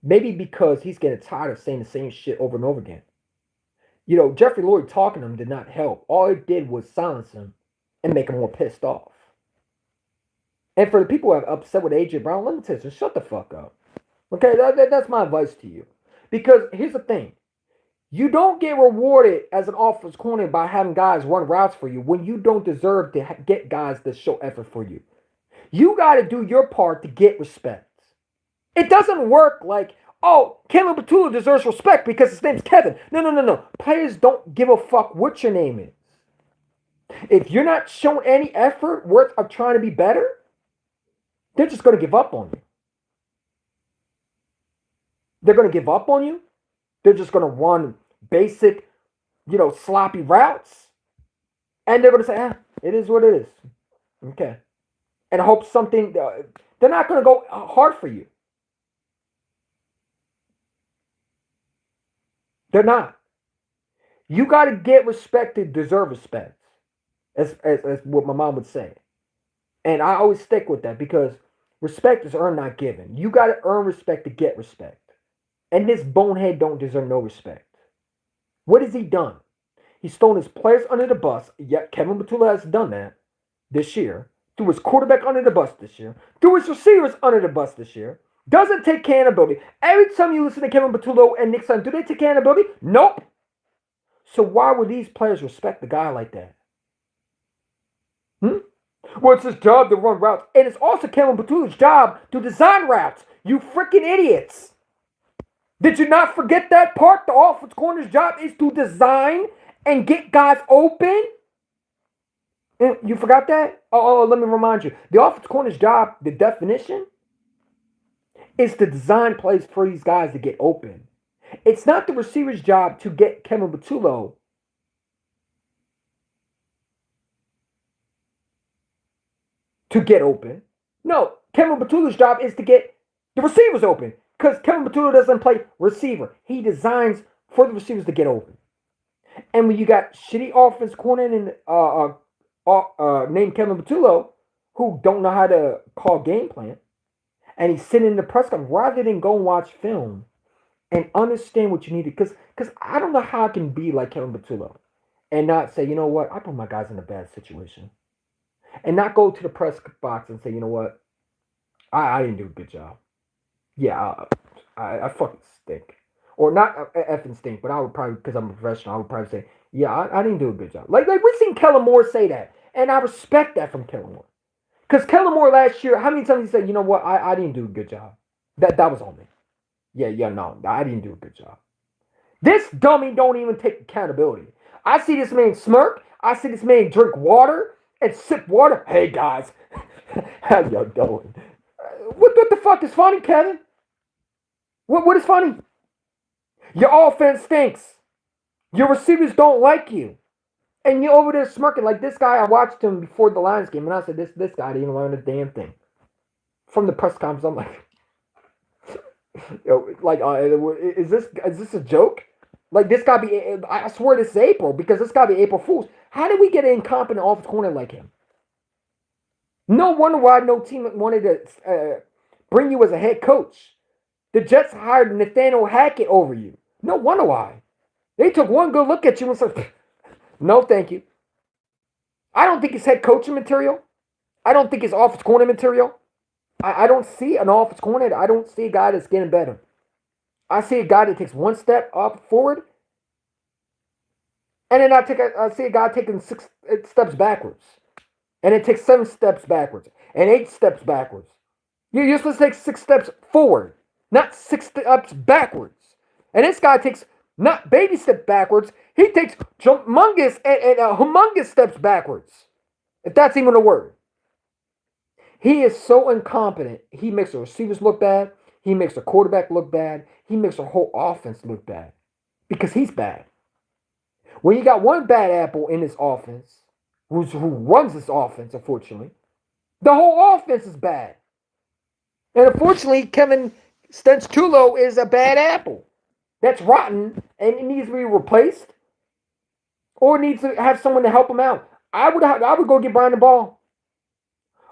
Maybe because he's getting tired of saying the same shit over and over again. You know, Jeffrey Lloyd talking to him did not help. All it did was silence him and make him more pissed off. And for the people who are upset with AJ Brown, let me tell you, shut the fuck up. Okay, that's my advice to you. Because here's the thing. You don't get rewarded as an offensive coordinator by having guys run routes for you when you don't deserve to get guys that show effort for you. You got to do your part to get respect. It doesn't work like, oh, Kevin Petula deserves respect because his name's Kevin. No. Players don't give a fuck what your name is. If you're not showing any effort worth of trying to be better, they're just going to give up on you. They're going to give up on you. They're just going to run basic, sloppy routes. And they're going to say, it is what it is. Okay. And hope something, they're not going to go hard for you. They're not. You got to get respect to deserve respect. As what my mom would say. And I always stick with that because Respect is earned, not given. You got to earn respect to get respect. And this bonehead don't deserve no respect. What has he done? He's thrown his players under the bus. Yet Kevin Batula has done that this year. Threw his quarterback under the bus this year. Threw his receivers under the bus this year. Doesn't take accountability. Every time you listen to Kevin Batula and Nick Sun, do they take accountability? Nope. So why would these players respect the guy like that? Well, it's his job to run routes. And it's also Kevin Batula's job to design routes. You freaking idiots. Did you not forget that part? The offensive corner's job is to design and get guys open. You forgot that? Oh, let me remind you. The offensive corner's job, the definition, is to design plays for these guys to get open. It's not the receiver's job to get Kevin Batula to get open. No, Kevin Batula's job is to get the receivers open. Because Kevin Batula doesn't play receiver. He designs for the receivers to get open. And when you got shitty offense corner named Kevin Batula, who don't know how to call game plan, and he's sitting in the press conference rather than go and watch film and understand what you need. Because I don't know how I can be like Kevin Batula and not say, you know what, I put my guys in a bad situation. And not go to the press box and say, you know what, I didn't do a good job. Yeah, I fucking stink. Or not effing stink, but I would probably, because I'm a professional, I would probably say, yeah, I didn't do a good job. Like we've seen Kellen Moore say that. And I respect that from Kellen Moore. Because Kellen Moore last year, how many times he said, you know what, I didn't do a good job. That was on me. Yeah, no, I didn't do a good job. This dummy don't even take accountability. I see this man smirk. I see this man drink water and sip water. Hey, guys, how y'all doing? What the fuck is funny, Kevin? What is funny? Your offense stinks. Your receivers don't like you. And you're over there smirking like this guy. I watched him before the Lions game, and I said, this guy didn't learn a damn thing. From the press conference, I'm like, is this a joke? Like this guy be? I swear this is April because this guy be April Fools. How did we get an incompetent offensive corner like him? No wonder why no team wanted to bring you as a head coach. The Jets hired Nathaniel Hackett over you. No wonder why. They took one good look at you and said, no, thank you. I don't think it's head coaching material. I don't think it's offensive corner material. I don't see an offensive corner. I don't see a guy that's getting better. I see a guy that takes one step up forward, and then I see a guy taking 6 steps backwards. And it takes 7 steps backwards and 8 steps backwards. You're supposed to take 6 steps forward, not 6 steps backwards. And this guy takes not baby step backwards. He takes humongous and humongous steps backwards. If that's even a word. He is so incompetent. He makes the receivers look bad. He makes the quarterback look bad. He makes the whole offense look bad. Because he's bad. When you got one bad apple in this offense, who runs this offense, unfortunately, the whole offense is bad. And unfortunately, Kevin stenchtullo is a bad apple. That's rotten and it needs to be replaced. Or needs to have someone to help him out. I would go get Brian the ball.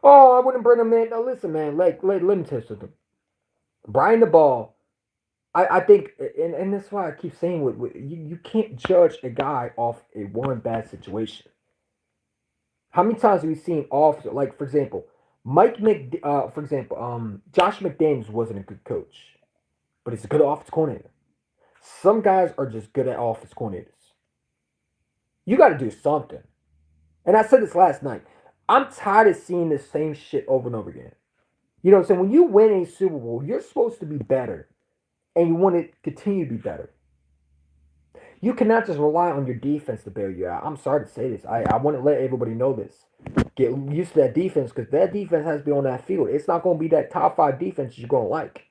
Oh, I wouldn't bring him in. Now listen, man, let me tell you something. Brian the ball, I think, and that's why I keep saying, you can't judge a guy off a one bad situation. How many times have we seen officers, like, for example, Josh McDaniels wasn't a good coach, but he's a good offensive coordinator. Some guys are just good at offensive coordinators. You got to do something. And I said this last night. I'm tired of seeing the same shit over and over again. You know what I'm saying? When you win a Super Bowl, you're supposed to be better. And you want to continue to be better. You cannot just rely on your defense to bail you out. I'm sorry to say this. I want to let everybody know this. Get used to that defense because that defense has to be on that field. It's not going to be that top 5 defense you're going to like.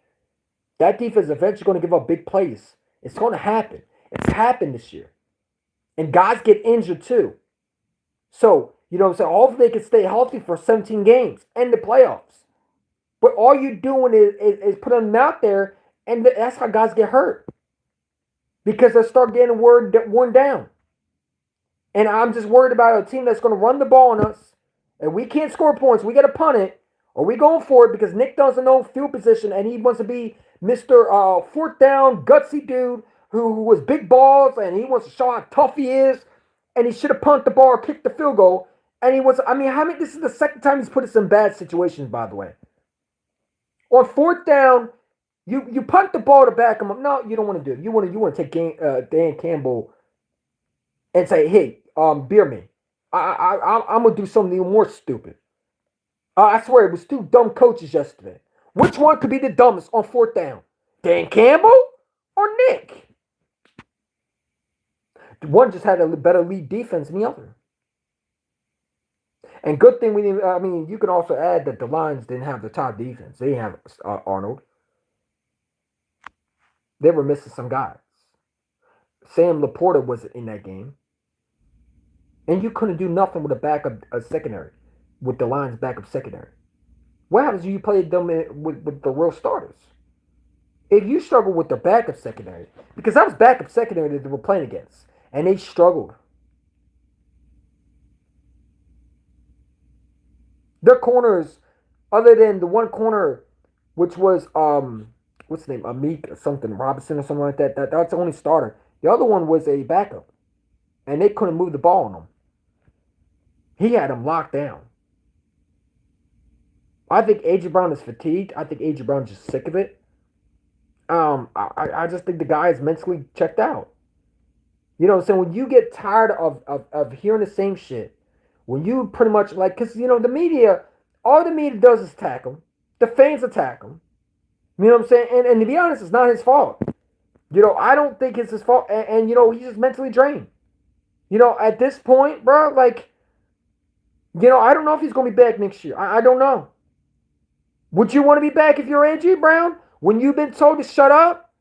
That defense is eventually going to give up big plays. It's going to happen. It's happened this year. And guys get injured too. So, you know what I'm saying? Hopefully they can stay healthy for 17 games and the playoffs. But all you're doing is putting them out there, and that's how guys get hurt. Because they start getting worn down. And I'm just worried about a team that's going to run the ball on us, and we can't score points. We got to punt it, Are we going for it because Nick doesn't know field position and he wants to be Mr. Fourth down gutsy dude who was big balls and he wants to show how tough he is and he should have punted the ball or kicked the field goal. And he was, I mean, how many? This is the second time he's put us in bad situations, by the way. On fourth down, you punt the ball to back him up. No, you don't want to do it. You want to take Dan Campbell and say, hey, beer me. I'm gonna do something even more stupid. I swear it was two dumb coaches yesterday. Which one could be the dumbest on fourth down? Dan Campbell or Nick? One just had a better lead defense than the other. And good thing we didn't. I mean, you can also add that the Lions didn't have the top defense. They didn't have Arnold. They were missing some guys. Sam Laporta wasn't in that game. And you couldn't do nothing with a backup secondary, with the Lions' backup secondary. What happens if you played them with the real starters? If you struggle with the backup secondary, because that was backup secondary that they were playing against, and they struggled. Their corners, other than the one corner, which was what's his name, Amik or something, Robinson or something like that. That's the only starter. The other one was a backup, and they couldn't move the ball on him. He had him locked down. I think AJ Brown is fatigued. I think AJ Brown's just sick of it. I just think the guy is mentally checked out. You know, so when you get tired of hearing the same shit, when you pretty much like, because, you know, the media, all the media does is attack him. The fans attack him. You know what I'm saying? And to be honest, it's not his fault. You know, I don't think it's his fault. And you know, he's just mentally drained. You know, at this point, bro, like, you know, I don't know if he's going to be back next year. I don't know. Would you want to be back if you're AJ Brown? When you've been told to shut up?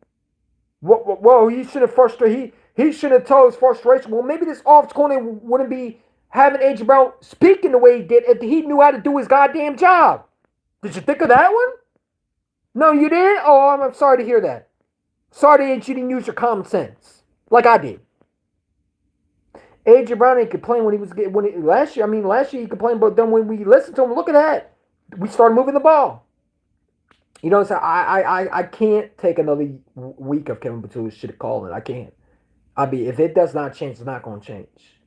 Whoa, he should have frustrated. He should have told his frustration. Well, maybe this offense corner wouldn't be having AJ Brown speaking the way he did if he knew how to do his goddamn job. Did you think of that one? No, you didn't? Oh, I'm sorry to hear that. Sorry that you didn't use your common sense like I did. AJ Brown ain't complain last year. I mean, last year he complained, but then when we listened to him, look at that. We started moving the ball. You know, so I can't take another week of Kevin Batua's shit calling. I can't. I mean, if it does not change, it's not going to change.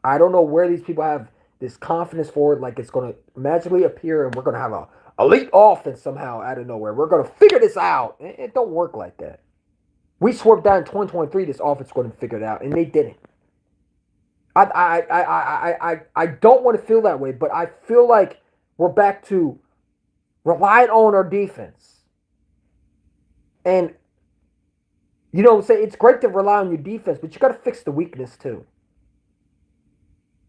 I don't know where these people have this confidence for it, like it's going to magically appear and we're going to have a elite offense somehow out of nowhere. We're going to figure this out. It don't work like that. We swerved down in 2023. This offense is going to figure it out, and they didn't. I don't want to feel that way, but I feel like we're back to relying on our defense. And, you know, say it's great to rely on your defense, but you got to fix the weakness too.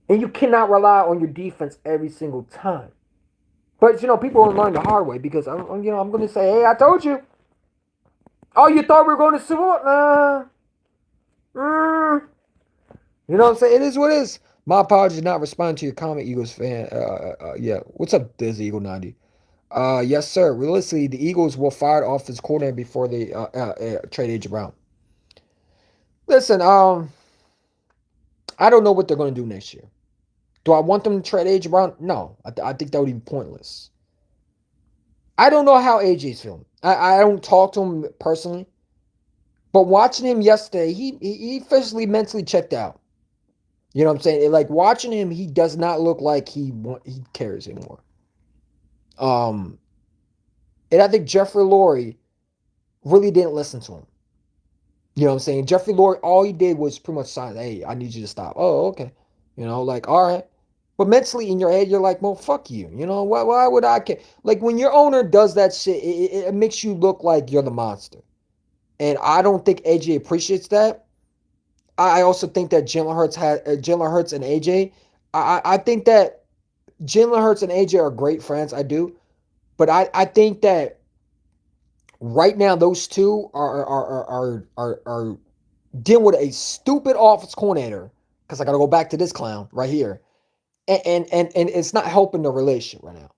And you cannot rely on your defense every single time. But, you know, people will learn the hard way because, I'm going to say, hey, I told you. Oh, you thought we were going to Super Bowl? You know what I'm saying? It is what it is. My apologies not responding to your comment, Eagles fan. Yeah. What's up, Dizzy Eagle 90? Yes, sir. Realistically, the Eagles will fire the offense coordinator before they trade AJ Brown. Listen, I don't know what they're going to do next year. Do I want them to trade AJ Brown? No. I think that would be pointless. I don't know how AJ's feeling. I don't talk to him personally. But watching him yesterday, he officially mentally checked out. You know what I'm saying? Like, watching him, he does not look like he cares anymore. And I think Jeffrey Lurie really didn't listen to him. You know what I'm saying? Jeffrey Lurie, all he did was pretty much sign, hey, I need you to stop. Oh, okay. You know, like, all right. But mentally in your head, you're like, well, fuck you. You know, why would I care? Like, when your owner does that shit, it makes you look like you're the monster. And I don't think AJ appreciates that. I also think that Jalen Hurts and AJ, I think that Jalen Hurts and AJ are great friends. I do. But I think that right now those two are dealing with a stupid offense coordinator, because I got to go back to this clown right here. And it's not helping the relationship right now.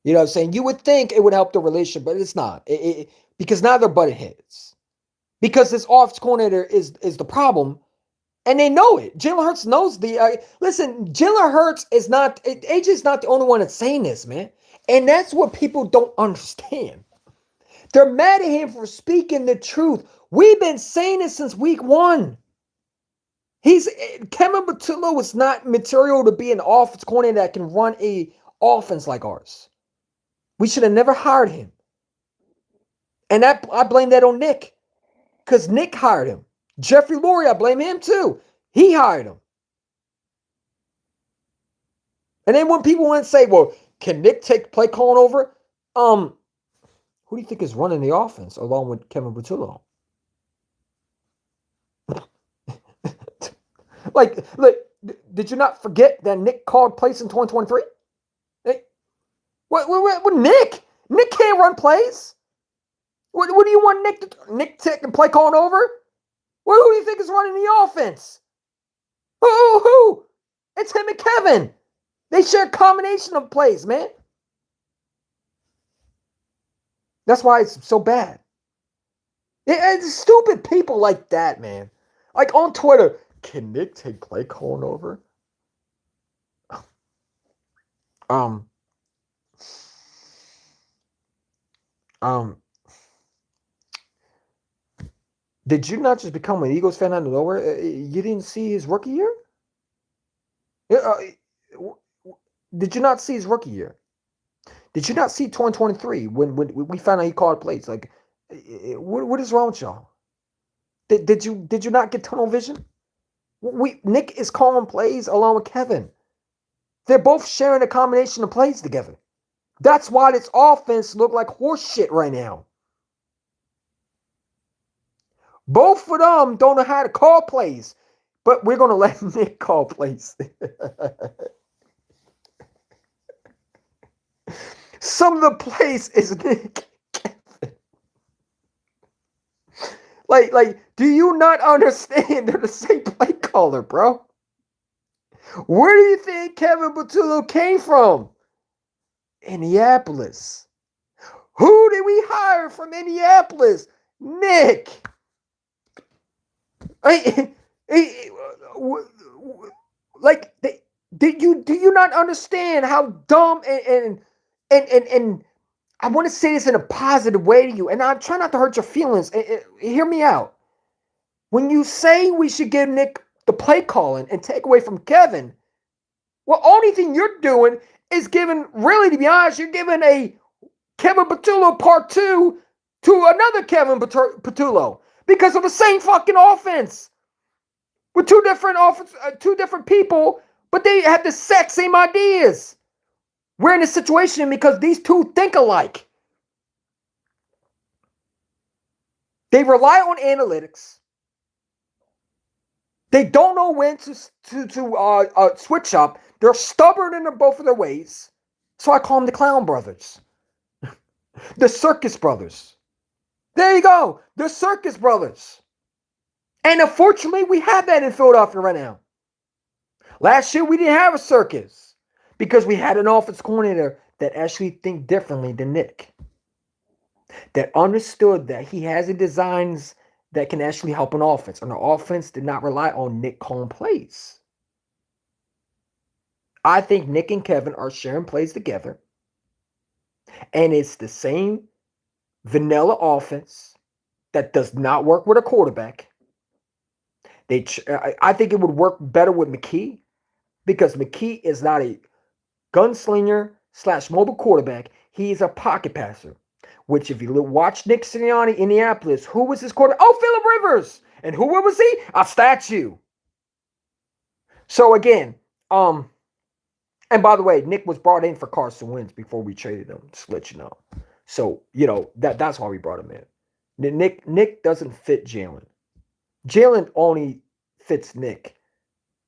You know what I'm saying? You would think it would help the relationship, but it's not. Because now they're butting heads. Because this offense coordinator is the problem, and they know it. Jalen Hurts knows listen, Jalen Hurts is not, AJ's not the only one that's saying this, man. And that's what people don't understand. They're mad at him for speaking the truth. We've been saying it since week one. Kevin Patullo is not material to be an offense coordinator that can run a offense like ours. We should have never hired him. And I blame that on Nick. Because Nick hired him. Jeffrey Lurie, I blame him too. He hired him. And then when people want to say, well, can Nick take play calling over? Who do you think is running the offense along with Kevin Patullo? like, did you not forget that Nick called plays in 2023? Hey, what Nick? Nick can't run plays. What do you want Nick taking play calling over? Who do you think is running the offense? Who? It's him and Kevin. They share a combination of plays, man. That's why it's so bad. It's stupid people like that, man. Like on Twitter, can Nick take play calling over? Did you not just become an Eagles fan out of nowhere? You didn't see his rookie year? Did you not see his rookie year? Did you not see 2023 when we found out he called plays? Like, what is wrong with y'all? Did you not get tunnel vision? Nick is calling plays along with Kevin. They're both sharing a combination of plays together. That's why this offense look like horse shit right now. Both of them don't know how to call plays, but we're going to let Nick call plays. Some of the plays is Nick. Like, do you not understand they're the same play caller, bro? Where do you think Kevin Patullo came from? Indianapolis. Who did we hire from Indianapolis? Nick. Do you not understand how dumb and I want to say this in a positive way to you, and I'm trying not to hurt your feelings. Hear me out. When you say we should give Nick the play calling and take away from Kevin, well, only thing you're doing is giving, really, to be honest, you're giving a Kevin Patullo part 2 to another Kevin Patullo because of the same fucking offense with two different people, but they have the exact same ideas. We're in a situation because these two think alike. They rely on analytics. They don't know when to switch up. They're stubborn in both of their ways. So I call them the Clown Brothers. The Circus Brothers. There you go. The Circus Brothers. And unfortunately, we have that in Philadelphia right now. Last year, we didn't have a circus because we had an offense coordinator that actually think differently than Nick. That understood that he has the designs that can actually help an offense. And the offense did not rely on Nick calling plays. I think Nick and Kevin are sharing plays together. And it's the same vanilla offense that does not work with a quarterback. I think it would work better with McKee because McKee is not a gunslinger / mobile quarterback. He's a pocket passer. Which, if you watch Nick Sirianni, Indianapolis, who was his quarterback? Oh, Phillip Rivers. And who was he? A statue. So again, and by the way, Nick was brought in for Carson Wentz before we traded him, just to let you know. So, that's why we brought him in. Nick doesn't fit Jalen. Jalen only fits Nick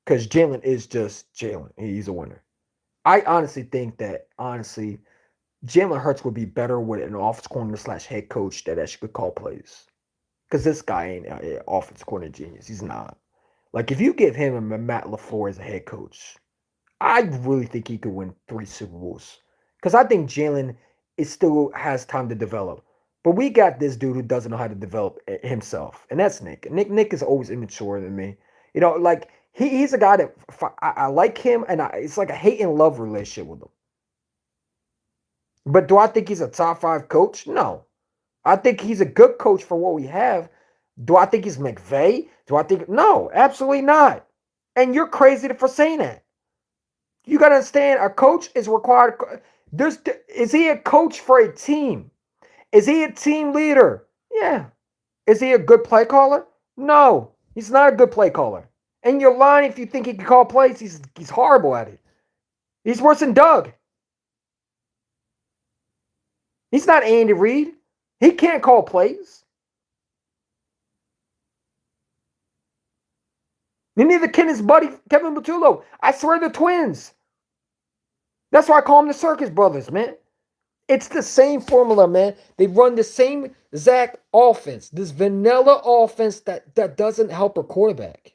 because Jalen is just Jalen. He's a winner. I honestly think that, Jalen Hurts would be better with an offense coordinator / head coach that actually could call plays. Because this guy ain't an offense coordinator genius. He's not. Like, if you give him a Matt LaFleur as a head coach, I really think he could win 3 Super Bowls. Because I think Jalen still has time to develop. But we got this dude who doesn't know how to develop himself. And that's Nick. Nick is always immature than me. He's a guy that I like him, and it's like a hate and love relationship with him. But do I think he's a top 5 coach? No. I think he's a good coach for what we have. Do I think he's McVay? Do I think no? Absolutely not. And you're crazy for saying that. You got to understand, a coach is required. Is he a coach for a team? Is he a team leader? Yeah. Is he a good play caller? No, he's not a good play caller. And you're lying if you think he can call plays. He's horrible at it. He's worse than Doug. He's not Andy Reid. He can't call plays. And neither can his buddy Kevin Patullo. I swear they're twins. That's why I call them the Circus Brothers, man. It's the same formula, man. They run the same exact offense, this vanilla offense that doesn't help a quarterback.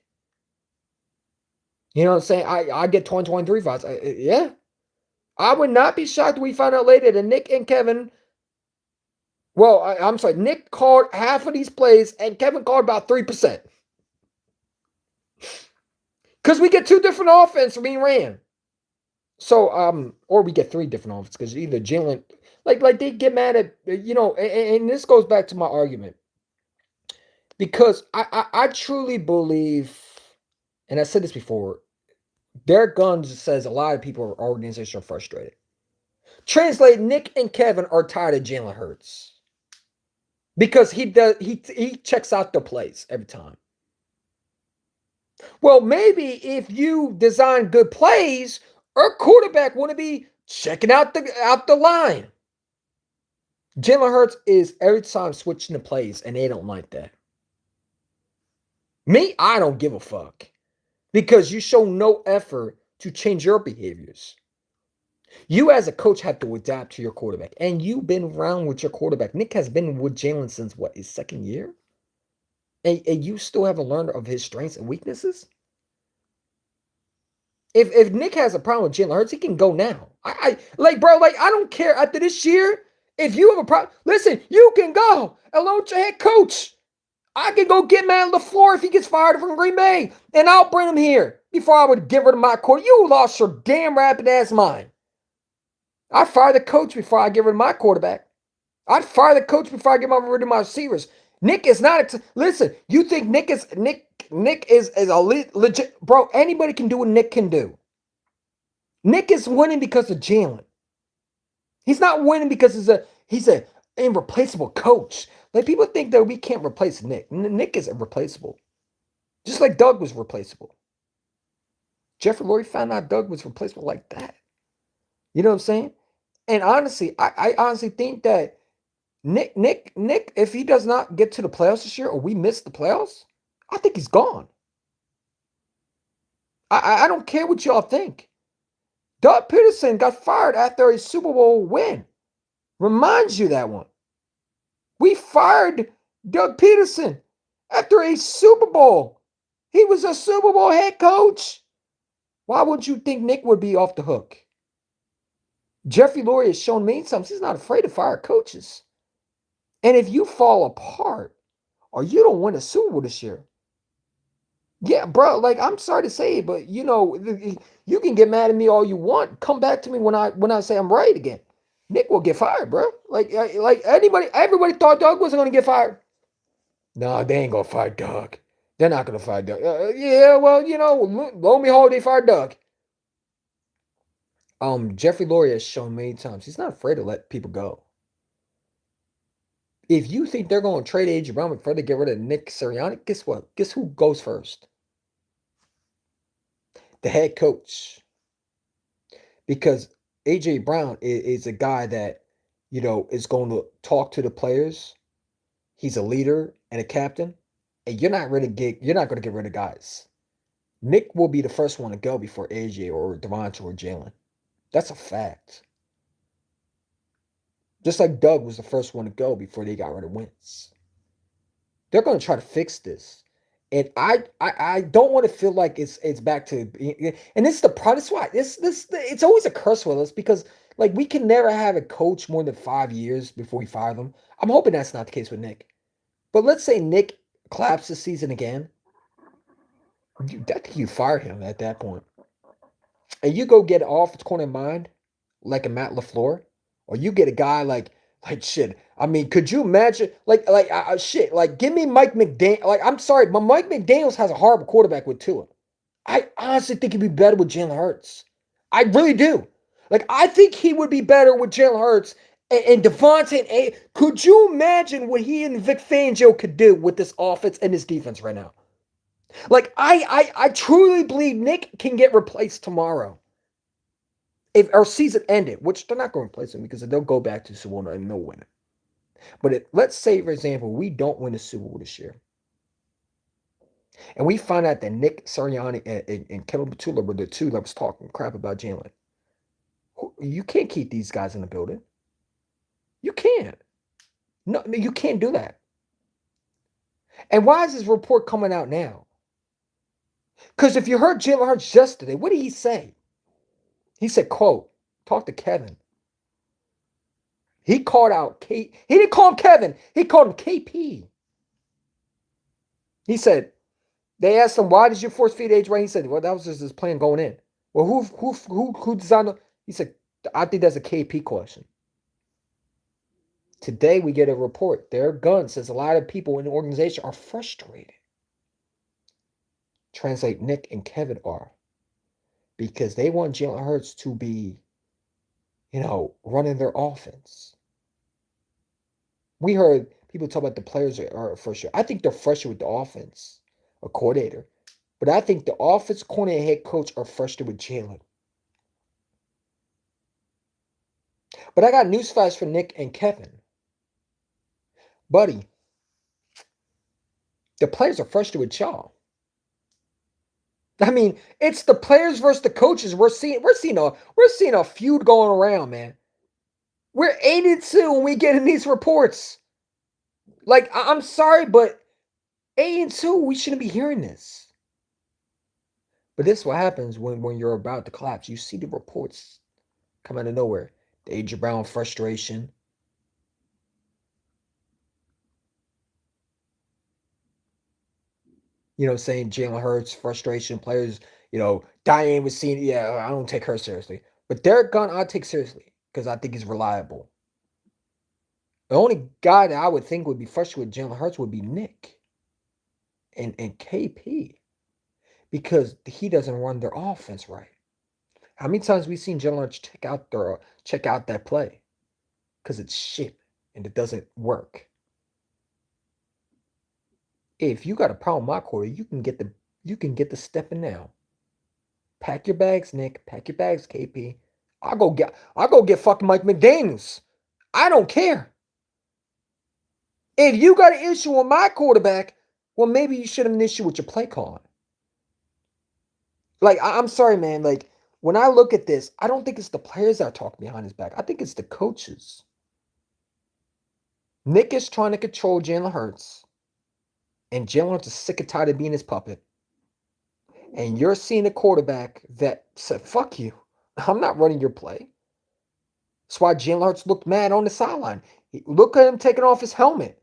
You know what I'm saying? I get 2023 vibes. Yeah. I would not be shocked if we find out later that Nick and Kevin, well, I'm sorry, Nick called half of these plays and Kevin called about 3%. Because we get 2 different offenses being ran. So, or we get 3 different offenses because either Jalen, like they get mad at, and this goes back to my argument. Because I truly believe, and I said this before, Derek Guns says a lot of people in our organization are frustrated. Translate, Nick and Kevin are tired of Jalen Hurts. Because he checks out the plays every time. Well, maybe if you design good plays, our quarterback wouldn't be checking out the line. Jalen Hurts is every time switching the plays, and they don't like that. Me, I don't give a fuck. Because you show no effort to change your behaviors. You as a coach have to adapt to your quarterback. And you've been around with your quarterback. Nick has been with Jalen since what, his second year? And you still haven't learned of his strengths and weaknesses? If Nick has a problem with Jalen Hurts, he can go now. I don't care after this year. If you have a problem, listen, you can go along with your head coach. I can go get Matt LaFleur if he gets fired from Green Bay, and I'll bring him here before I would get rid of my quarterback. You lost your damn rapid ass mind. I fire the coach before I get rid of my quarterback. I'd fire the coach before I get rid of my receivers. Nick is not. Listen, you think Nick is a legit bro? Anybody can do what Nick can do. Nick is winning because of Jalen. He's not winning because he's a irreplaceable coach. Like people think that we can't replace Nick. Nick is irreplaceable. Just like Doug was replaceable. Jeffrey Lurie found out Doug was replaceable like that. You know what I'm saying? And honestly, I honestly think that Nick, if he does not get to the playoffs this year or we miss the playoffs, I think he's gone. I don't care what y'all think. Doug Peterson got fired after a Super Bowl win. Reminds you that one. We fired Doug Peterson after a Super Bowl. He was a Super Bowl head coach. Why would you think Nick would be off the hook? Jeffrey Lurie has shown me something. He's not afraid to fire coaches. And if you fall apart or you don't win a Super Bowl this year, yeah, bro, like I'm sorry to say it, but you can get mad at me all you want. Come back to me when I say I'm right again. Nick will get fired, bro. Like everybody thought Doug wasn't going to get fired. No, they ain't going to fire Doug. They're not going to fire Doug. Yeah, well, lo and behold, they fired Doug. Jeffrey Lurie has shown many times he's not afraid to let people go. If you think they're going to trade A.J. Brown before they get rid of Nick Sirianni, guess what? Guess who goes first? The head coach. Because A.J. Brown is a guy that, is going to talk to the players. He's a leader and a captain. And you're not going to get rid of guys. Nick will be the first one to go before A.J. or Devontae or Jalen. That's a fact. Just like Doug was the first one to go before they got rid of Wentz. They're going to try to fix this. And I don't want to feel like it's back to, and this is the problem. That's why it's always a curse with us because like we can never have a coach more than 5 years before we fire them. I'm hoping that's not the case with Nick. But let's say Nick claps the season again. I think you fire him at that point. And you go get an offensive corner in mind, like a Matt LaFleur, Or you get a guy like shit. I mean, could you imagine shit? Like, give me Mike McDaniel. Like, I'm sorry, but Mike McDaniel's has a horrible quarterback with Tua. I honestly think he'd be better with Jalen Hurts. I really do. Like, I think he would be better with Jalen Hurts and Devontae. Could you imagine what he and Vic Fangio could do with this offense and this defense right now? Like, I truly believe Nick can get replaced tomorrow. If our season ended, which they're not going to replace him because they'll go back to Super Bowl and they'll win it. But let's say, for example, we don't win the Super Bowl this year. And we find out that Nick Sirianni and Kevin Petula were the two that was talking crap about Jalen. You can't keep these guys in the building. You can't. No, you can't do that. And why is this report coming out now? Because if you heard Jalen Hurts yesterday, what did he say? He said, quote, talk to Kevin. He called out Kate. He didn't call him Kevin. He called him KP. He said, they asked him, why did you force feed age right? He said, well, that was just his plan going in. Well, who designed it? He said, I think that's a KP question. Today we get a report. Their gun says a lot of people in the organization are frustrated. Translate, Nick and Kevin are. Because they want Jalen Hurts to be, running their offense. We heard people talk about the players are frustrated. I think they're frustrated with the offense, a coordinator. But I think the offense coordinator and head coach are frustrated with Jalen. But I got newsflash for Nick and Kevin. Buddy, the players are frustrated with y'all. I mean, it's the players versus the coaches. We're seeing a feud going around, man. We're 8-2 when we get in these reports. Like, I'm sorry, but 8-2, we shouldn't be hearing this. But this is what happens when you're about to collapse. You see the reports come out of nowhere. The A.J. Brown frustration. Saying Jalen Hurts, frustration, players, Diane was seeing, I don't take her seriously. But Derek Gunn, I take seriously because I think he's reliable. The only guy that I would think would be frustrated with Jalen Hurts would be Nick and KP because he doesn't run their offense right. How many times have we seen Jalen Hurts check out that play? Because it's shit and it doesn't work. If you got a problem with my quarter, you can get the stepping now. Pack your bags, Nick. Pack your bags, KP. I'll go get fucking Mike McDaniels. I don't care. If you got an issue with my quarterback, well, maybe you should have an issue with your play calling. Like, I'm sorry, man. Like, when I look at this, I don't think it's the players that are talking behind his back. I think it's the coaches. Nick is trying to control Jalen Hurts. And Jalen Hurts is sick and tired of being his puppet. And you're seeing a quarterback that said, fuck you. I'm not running your play. That's why Jalen Hurts looked mad on the sideline. Look at him taking off his helmet.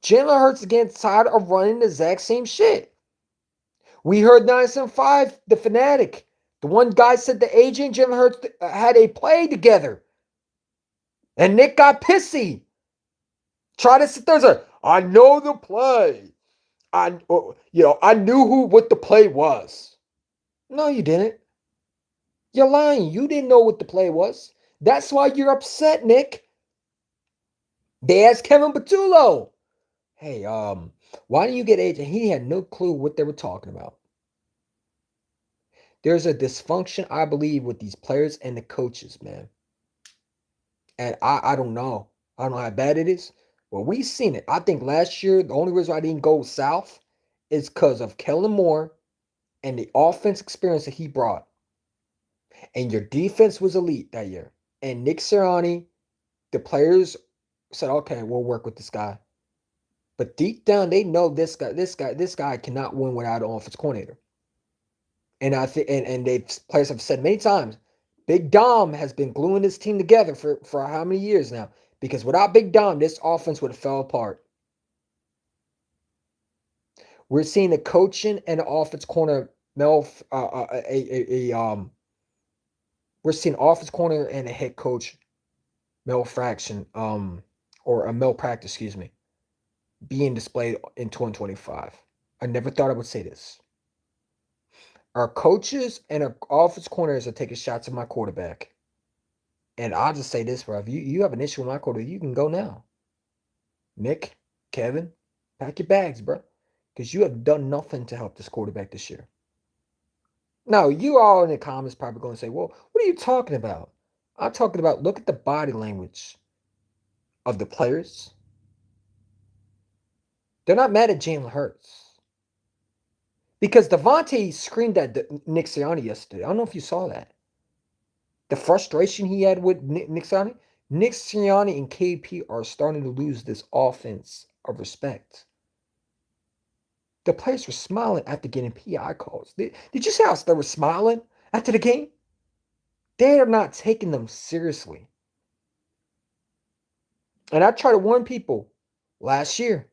Jalen Hurts is getting tired of running the exact same shit. We heard 975, the fanatic. The one guy said the AJ and Jalen Hurts had a play together. And Nick got pissy. Try to sit there and say, I know the play. I knew what the play was. No, you didn't. You're lying. You didn't know what the play was. That's why you're upset, Nick. They asked Kevin Petullo, hey, why didn't you get AJ? He had no clue what they were talking about. There's a dysfunction, I believe, with these players and the coaches, man. And I don't know. I don't know how bad it is. Well, we've seen it. I think last year, the only reason I didn't go south is because of Kellen Moore and the offense experience that he brought. And your defense was elite that year. And Nick Sirianni, the players said, okay, we'll work with this guy. But deep down, they know this guy cannot win without an offense coordinator. And I think, and they players have said many times, Big Dom has been gluing this team together for how many years now? Because without Big Dom, this offense would have fell apart. We're seeing the coaching and the offense corner we're seeing offense corner and a head coach malfraction, or a malpractice, excuse me, being displayed in 2025. I never thought I would say this. Our coaches and our offense corners are taking shots at my quarterback. And I'll just say this, bro. If you have an issue with my quarterback, you can go now. Nick, Kevin, pack your bags, bro. Because you have done nothing to help this quarterback this year. Now, you all in the comments probably going to say, well, what are you talking about? I'm talking about look at the body language of the players. They're not mad at Jalen Hurts. Because Devontae screamed at Nick Sirianni yesterday. I don't know if you saw that. The frustration he had with Nick Sirianni. Nick Sirianni and KP are starting to lose this offense of respect. The players were smiling after getting PI calls. Did you see how they were smiling after the game? They are not taking them seriously. And I try to warn people last year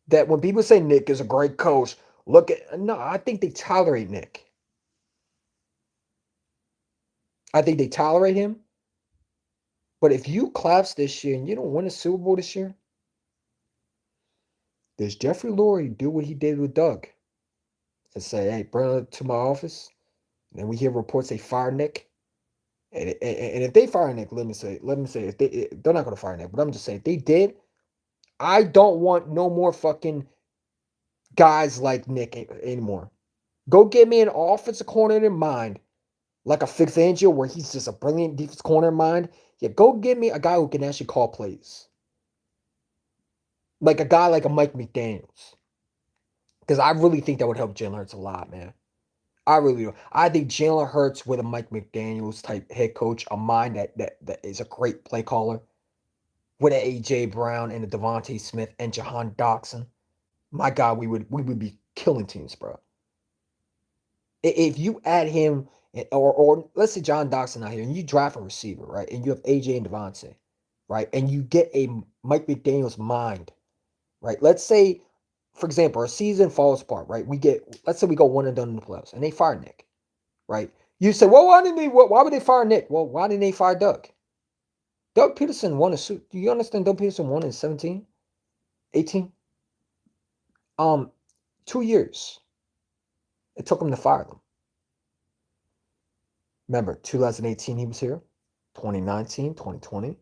that when people say Nick is a great coach, no, I think they tolerate Nick. I think they tolerate him. But if you collapse this year and you don't win a Super Bowl this year, does Jeffrey Lurie do what he did with Doug and say, hey, bring it to my office? And then we hear reports they fire Nick. And if they fire Nick, let me say, if they're not going to fire Nick, but I'm just saying, if they did, I don't want no more fucking guys like Nick anymore. Go get me an offensive corner in mind, like a Fix Angel, where he's just a brilliant defensive corner in mind. Yeah, go get me a guy who can actually call plays. Like a guy like a Mike McDaniels. Because I really think that would help Jalen Hurts a lot, man. I really do. I think Jalen Hurts with a Mike McDaniels type head coach, a mind that is a great play caller, with an AJ Brown and a Devontae Smith and Jahan Dotson. My God, we would be killing teams, bro. If you add him, or let's say John Dotson out here, and you draft a receiver, right, and you have AJ and Devontae, right, and you get a Mike McDaniels mind, right. Let's say, for example, our season falls apart, right. Let's say we go one and done in the playoffs, and they fire Nick, right. You say, well, why would they fire Nick? Well, why didn't they fire Doug? Doug Peterson won a suit. Do you understand? Doug Peterson won in 17, 18. 2 years. It took him to fire them. Remember, 2018 he was here, 2019, 2020.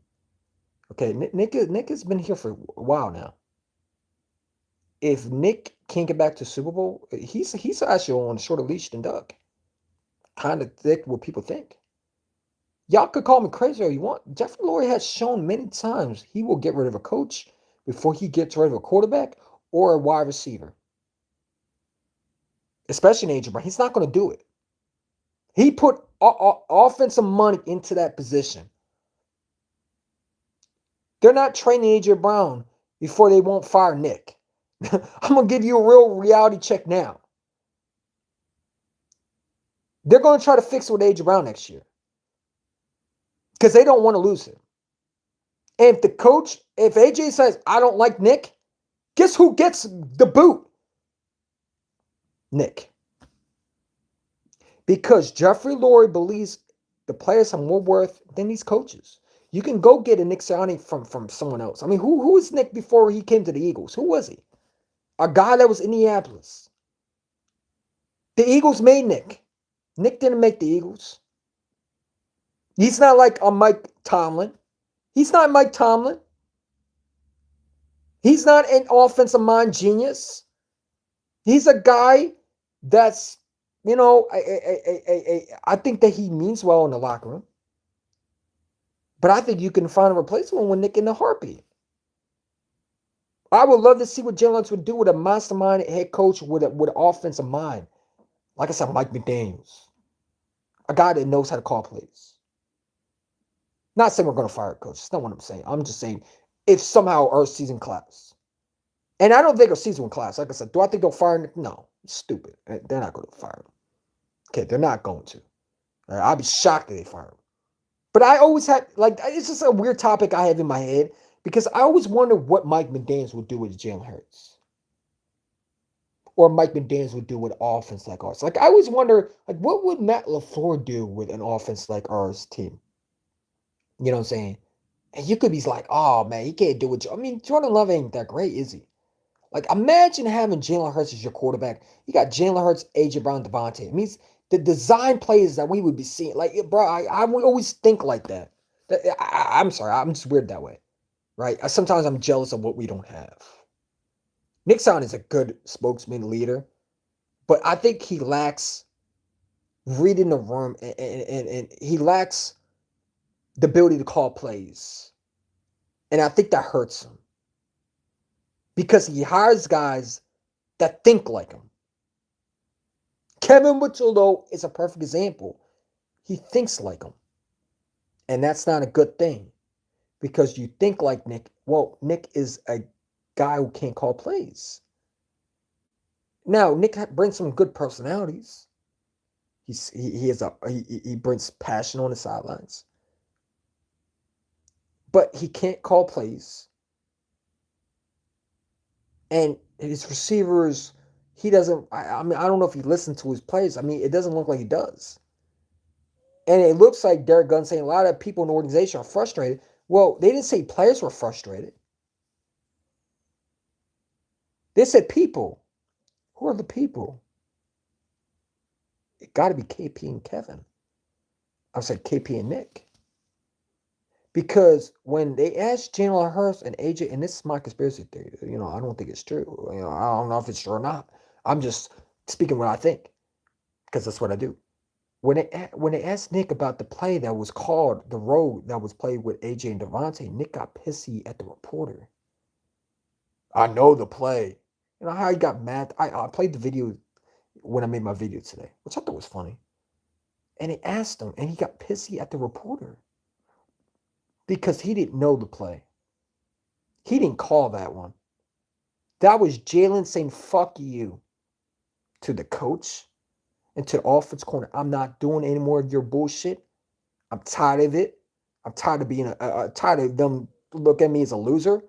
Okay, Nick has been here for a while now. If Nick can't get back to Super Bowl, he's actually on a shorter leash than Doug. Kind of thick what people think. Y'all could call me crazy all you want. Jeffrey Lurie has shown many times he will get rid of a coach before he gets rid of a quarterback or a wide receiver. Especially in AJ Brown. He's not going to do it. He put offensive money into that position. They're not training AJ Brown before they won't fire Nick. I'm going to give you a real reality check now. They're going to try to fix it with AJ Brown next year. Because they don't want to lose him. And if AJ says, I don't like Nick, guess who gets the boot? Nick. Because Jeffrey Lurie believes the players have more worth than these coaches. You can go get a Nick Sirianni from someone else. I mean, who was Nick before he came to the Eagles? Who was he? A guy that was in Indianapolis. The Eagles made Nick. Nick didn't make the Eagles. He's not like a Mike Tomlin. He's not Mike Tomlin. He's not an offensive mind genius. He's a guy that's, I think that he means well in the locker room. But I think you can find a replacement with Nick in the heartbeat. I would love to see what Jalen Hurts would do with a mastermind head coach with an offensive mind. Like I said, Mike McDaniels. A guy that knows how to call plays. Not saying we're going to fire a coach. That's not what I'm saying. I'm just saying if somehow our season collapses. And I don't think our season will collapse. Like I said, do I think they'll fire Nick? No. Stupid. They're not going to fire him. Okay, they're not going to. I'd be shocked if they fire him. But I always had, it's just a weird topic I have in my head because I always wonder what Mike McDaniels would do with Jalen Hurts. Or Mike McDaniels would do with offense like ours. Like, I always wonder, what would Matt LaFleur do with an offense like ours team? You know what I'm saying? And you could be like, oh man, he can't do it. I mean, Jordan Love ain't that great, is he? Like, imagine having Jalen Hurts as your quarterback. You got Jalen Hurts, AJ Brown, Devontae. It means the design plays that we would be seeing. Like, bro, I would always think like that. I'm sorry, I'm just weird that way, right? Sometimes I'm jealous of what we don't have. Nick Saban is a good spokesman leader, but I think he lacks reading the room, and he lacks the ability to call plays. And I think that hurts him because he hires guys that think like him. Kevin Butullo is a perfect example. He thinks like him. And that's not a good thing because you think like Nick. Well, Nick is a guy who can't call plays. Now, Nick brings some good personalities. He brings passion on the sidelines. But he can't call plays. And his receivers, he doesn't, I mean, I don't know if he listened to his plays. I mean, it doesn't look like he does. And it looks like Derek Gunn saying a lot of people in the organization are frustrated. Well, they didn't say players were frustrated. They said people. Who are the people? It got to be KP and Kevin. I said KP and Nick. Because when they asked Jalen Hurts and AJ, and this is my conspiracy theory, I don't think it's true. I don't know if it's true or not. I'm just speaking what I think because that's what I do. When they asked Nick about the play that was called, the road that was played with AJ and Devontae, Nick got pissy at the reporter. I know the play. You know how he got mad? I played the video when I made my video today, which I thought was funny. And he asked him, and he got pissy at the reporter because he didn't know the play. He didn't call that one. That was Jalen saying, fuck you to the coach and to the offense corner. I'm not doing any more of your bullshit. I'm tired of it. I'm tired of being tired of them look at me as a loser.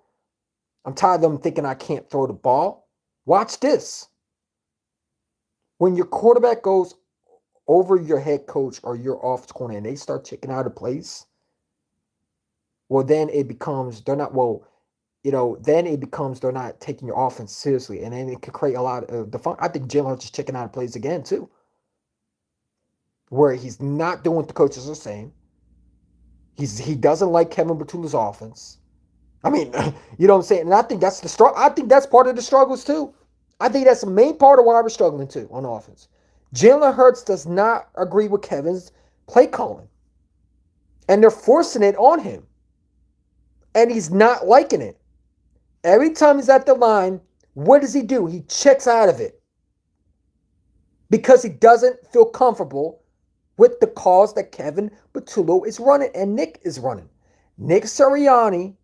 I'm tired of them thinking I can't throw the ball. Watch this. When your quarterback goes over your head coach or your offense corner and they start checking out of place, well, then it becomes they're not taking your offense seriously, and then it could create a lot of the fun. I think Jalen Hurts is checking out of plays again too, where he's not doing what the coaches are saying. He doesn't like Kevin Batulla's offense. I mean, you know what I'm saying? And I think that's the struggle. I think that's part of the struggles too. I think that's the main part of why we're struggling too on offense. Jalen Hurts does not agree with Kevin's play calling. And they're forcing it on him. And he's not liking it. Every time he's at the line, what does he do? He checks out of it. Because he doesn't feel comfortable with the calls that Kevin Butullo is running and Nick is running. Nick Sirianni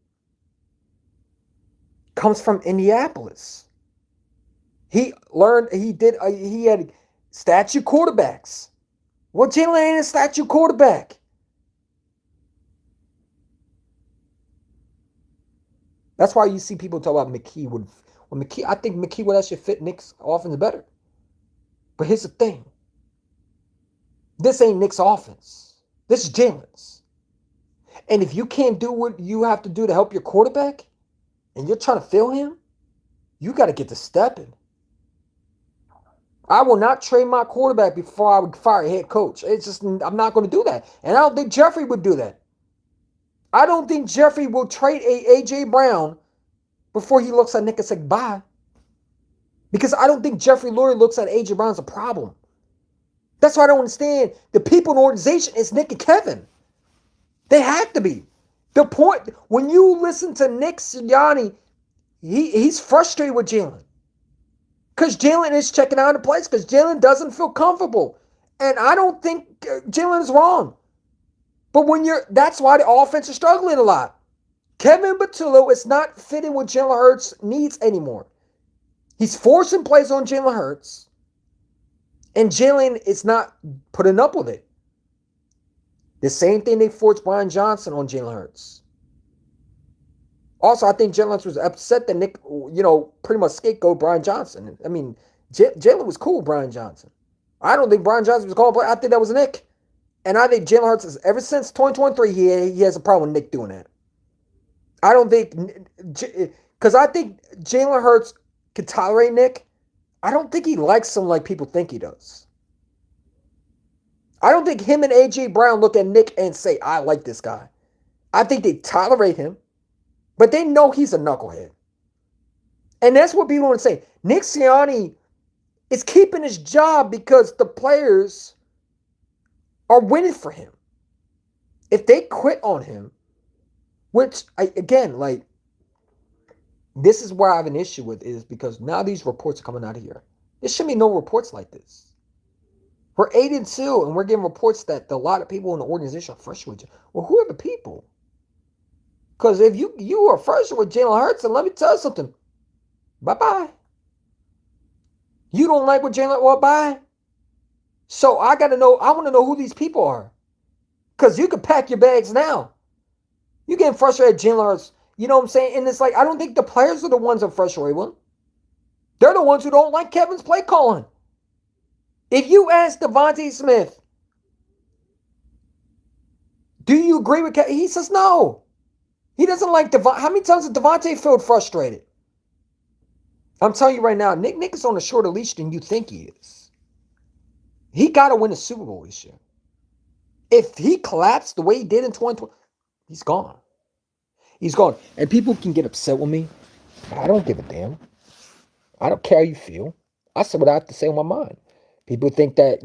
comes from Indianapolis. He had statue quarterbacks. Well, Jalen ain't a statue quarterback. That's why you see people talk about McKee I think McKee would actually fit Nick's offense better. But here's the thing. This ain't Nick's offense. This is Jalen's. And if you can't do what you have to do to help your quarterback, and you're trying to fill him, you got to get to stepping. I will not trade my quarterback before I would fire a head coach. It's just, I'm not going to do that. And I don't think Jeffrey would do that. I don't think Jeffrey will trade A.J. Brown before he looks at Nick and says bye. Because I don't think Jeffrey Lurie looks at A.J. Brown as a problem. That's why I don't understand. The people in the organization is Nick and Kevin. They have to be. The point, when you listen to Nick Sirianni, he's frustrated with Jalen. Because Jalen is checking out of place. Because Jalen doesn't feel comfortable. And I don't think Jalen is wrong. But that's why the offense is struggling a lot. Kevin Butullo is not fitting what Jalen Hurts needs anymore. He's forcing plays on Jalen Hurts. And Jalen is not putting up with it. The same thing they forced Brian Johnson on Jalen Hurts. Also, I think Jalen Hurts was upset that Nick, pretty much scapegoat Brian Johnson. I mean, Jalen was cool with Brian Johnson. I don't think Brian Johnson was calling play. I think that was Nick. And I think Jalen Hurts is, ever since 2023, he has a problem with Nick doing that. I don't think, because I think Jalen Hurts can tolerate Nick. I don't think he likes him like people think he does. I don't think him and A.J. Brown look at Nick and say, I like this guy. I think they tolerate him, but they know he's a knucklehead. And that's what people want to say. Nick Sirianni is keeping his job because the players are winning for him. If they quit on him, which, again, like, this is where I have an issue with, is because now these reports are coming out of here. There shouldn't be no reports like this. We're 8-2, and we're getting reports that a lot of people in the organization are frustrated with you. Well, who are the people? Because if you are frustrated with Jalen Hurts, then let me tell you something. Bye-bye. You don't like what Jalen, well, bye. So I want to know who these people are. Because you can pack your bags now. You getting frustrated at Jalen Hurts. You know what I'm saying? And it's like, I don't think the players are the ones I'm frustrated with. They're the ones who don't like Kevin's play calling. If you ask Devontae Smith, do you agree with Kevin? He says no. He doesn't like Devontae. How many times has Devontae felt frustrated? I'm telling you right now, Nick is on a shorter leash than you think he is. He got to win the Super Bowl this year. If he collapsed the way he did in 2020, he's gone. He's gone. And people can get upset with me. I don't give a damn. I don't care how you feel. I said what I have to say on my mind. People think that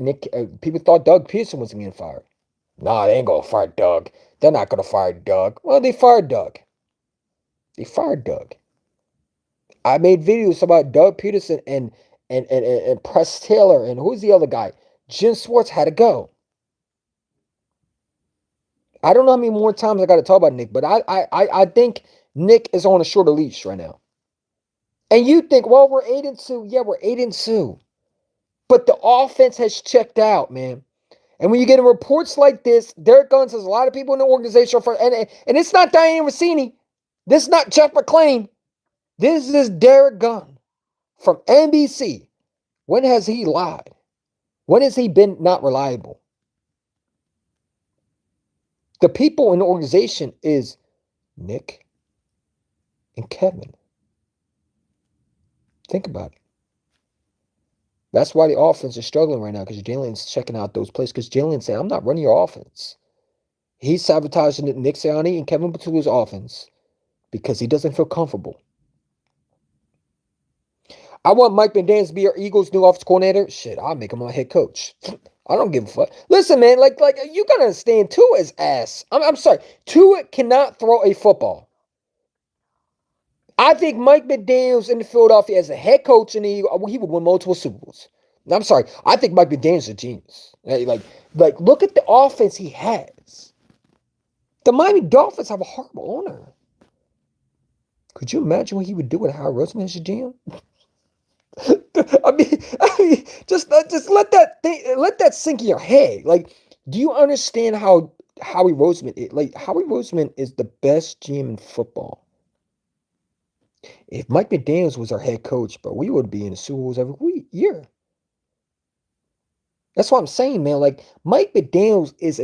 people thought Doug Pearson was getting fired. Nah, they ain't gonna fire Doug. They're not gonna fire Doug. Well, they fired Doug. They fired Doug. I made videos about Doug Peterson and Press Taylor and who's the other guy? Jim Schwartz had to go. I don't know how many more times I got to talk about Nick, but I think Nick is on a shorter leash right now. And you think, well, we're 8-2. Yeah, we're 8-2. But the offense has checked out, man. And when you get reports like this, Derek Gunn says a lot of people in the organization and it's not Diane Rossini. This is not Jeff McClain. This is Derek Gunn from NBC. When has he lied? When has he been not reliable? The people in the organization is Nick and Kevin. Think about it. That's why the offense is struggling right now, because Jalen's checking out those plays. Because Jalen said, I'm not running your offense. He's sabotaging Nick Sirianni and Kevin Patullo's offense because he doesn't feel comfortable. I want Mike McDaniels to be our Eagles' new offensive coordinator. Shit, I'll make him my head coach. I don't give a fuck. Listen, man, like you gotta understand, Tua's ass. I'm sorry. Tua cannot throw a football. I think Mike McDaniels in Philadelphia as a head coach in the Eagles, he would win multiple Super Bowls. I'm sorry. I think Mike McDaniels is a genius. Like look at the offense he has. The Miami Dolphins have a horrible owner. Could you imagine what he would do with Howard Roseman as a GM? I mean, just let that sink in your head. Like, do you understand how Howie Roseman is? Like, Howie Roseman is the best GM in football. If Mike McDaniels was our head coach, bro, we would be in the Super Bowls every year. That's what I'm saying, man. Like, Mike McDaniels is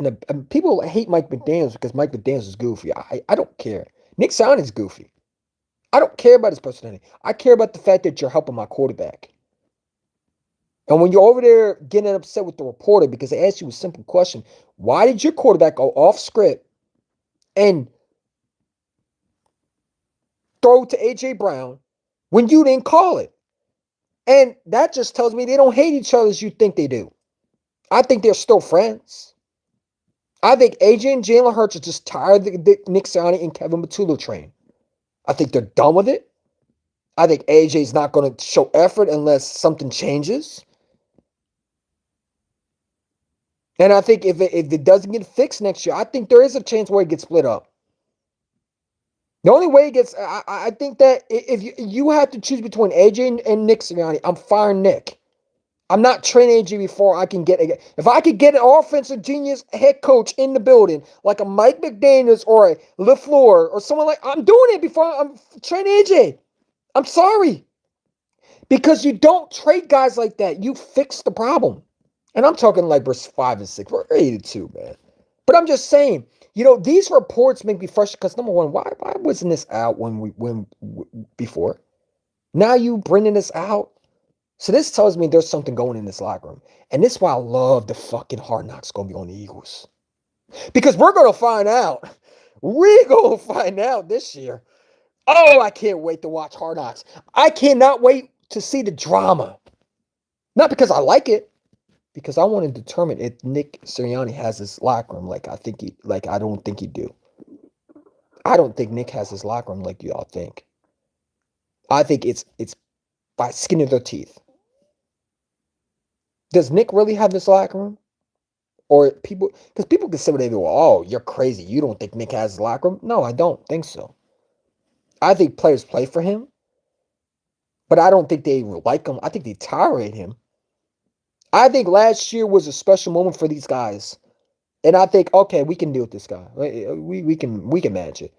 people hate Mike McDaniels because Mike McDaniels is goofy. I don't care. Nick Sirianni is goofy. I don't care about his personality. I care about the fact that you're helping my quarterback. And when you're over there getting upset with the reporter because they asked you a simple question, why did your quarterback go off script and throw to A.J. Brown when you didn't call it? And that just tells me they don't hate each other as you think they do. I think they're still friends. I think A.J. and Jalen Hurts are just tired of the Nick Sirianni and Kevin Patullo train. I think they're done with it. I think AJ's not going to show effort unless something changes. And I think if it doesn't get fixed next year, I think there is a chance where it gets split up. The only way it gets, I think that if you have to choose between AJ and Nick Sirianni, I'm firing Nick. I'm not training AJ before I can get if I could get an offensive genius head coach in the building, like a Mike McDaniels or a LaFleur or someone like, I'm doing it before I'm training AJ. I'm sorry. Because you don't trade guys like that. You fix the problem. And I'm talking like we're 5 and 6. We're 8 and 2, man. But I'm just saying, these reports make me frustrated because number one, why wasn't this out when before? Now you bringing this out. So this tells me there's something going in this locker room. And this is why I love the fucking Hard Knocks going to be on the Eagles. Because we're going to find out. We're going to find out this year. Oh, I can't wait to watch Hard Knocks. I cannot wait to see the drama. Not because I like it, because I want to determine if Nick Sirianni has his locker room I don't think he do. I don't think Nick has his locker room like y'all think. I think it's by skin of their teeth. Does Nick really have this locker room? Or people, because people can say what they do. Oh, you're crazy. You don't think Nick has his locker room? No, I don't think so. I think players play for him, but I don't think they like him. I think they tolerate him. I think last year was a special moment for these guys, and I think okay, we can deal with this guy. We can manage it.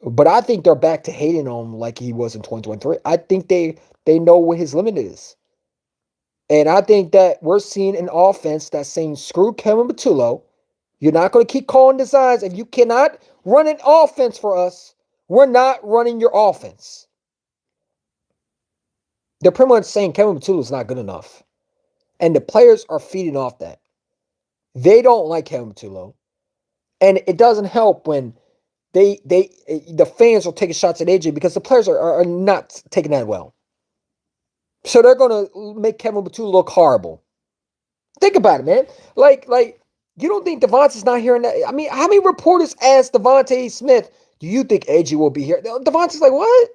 But I think they're back to hating him like he was in 2023. I think they know what his limit is. And I think that we're seeing an offense that's saying, screw Kevin Patullo. You're not going to keep calling designs. If you cannot run an offense for us, we're not running your offense. They're pretty much saying Kevin Patullo is not good enough. And the players are feeding off that. They don't like Kevin Patullo. And it doesn't help when the fans are taking shots at AJ because the players are not taking that well. So they're going to make Kevin Patullo look horrible. Think about it, man. Like you don't think Devontae's not hearing that? I mean, how many reporters asked Devontae Smith, do you think AJ will be here? Devontae's like, what?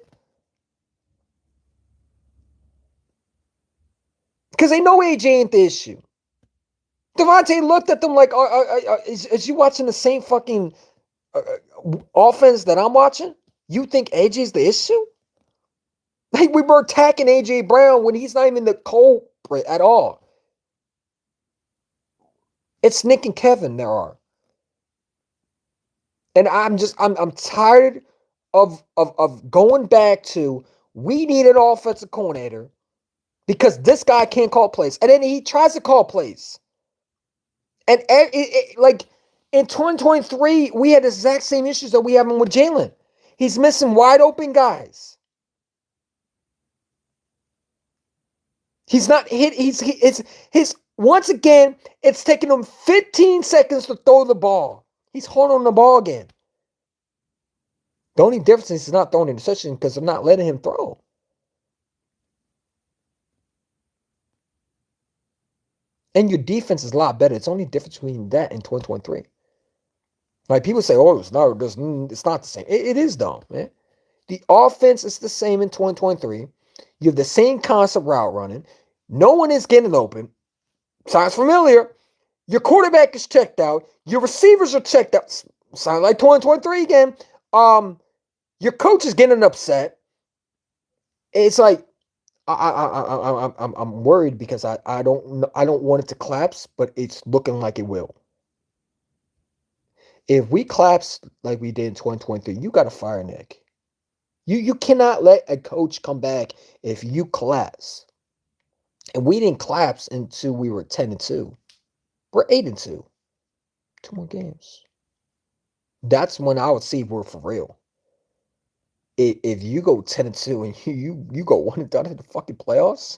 Because they know AJ ain't the issue. Devontae looked at them like, is you watching the same fucking offense that I'm watching? You think AJ's the issue? Like, we were attacking AJ Brown when he's not even the culprit at all. It's Nick and Kevin there are. And I'm tired of going back to we need an offensive coordinator because this guy can't call plays. And then he tries to call plays. And like in 2023, we had the exact same issues that we have with Jalen. He's missing wide open guys. He's not hit. His once again, it's taking him 15 seconds to throw the ball. He's holding the ball again. The only difference is he's not throwing interception because they're not letting him throw. And your defense is a lot better. It's only difference between that and 2023. Like people say, oh, it's not the same. It is though, man. The offense is the same in 2023. You have the same concept route running. No one is getting open. Sounds familiar. Your quarterback is checked out. Your receivers are checked out. Sounds like 2023 again. Your coach is getting upset. It's like I'm worried because I don't want it to collapse, but it's looking like it will. If we collapse like we did in 2023, you got to fire Nick. You cannot let a coach come back if you collapse. And we didn't collapse until we were 10-2. We're 8-2. 2 more games. That's when I would see we're for real. If you go 10-2 and you go 1-done in the fucking playoffs,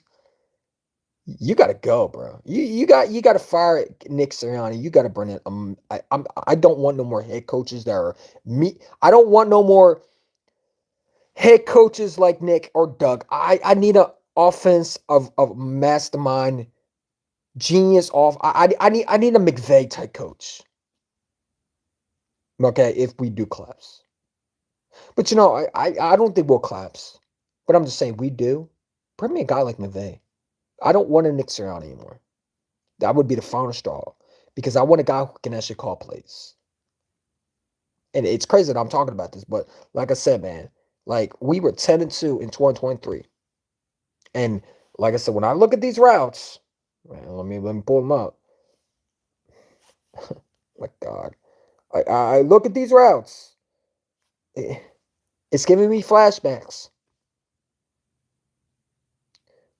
you gotta go, bro. You got to fire Nick Sirianni. You got to bring in. I don't want no more head coaches that are me. I don't want no more head coaches like Nick or Doug. I need an offense of mastermind, genius off. I need a McVay type coach. Okay, if we do collapse. But I don't think we'll collapse. But I'm just saying we do. Bring me a guy like McVay. I don't want a Nick Sirianni anymore. That would be the final straw. Because I want a guy who can actually call plays. And it's crazy that I'm talking about this, but like I said, man, like we were 10-2 in 2023. And like I said, when I look at these routes, man, let me pull them up. My God. I look at these routes. It's giving me flashbacks.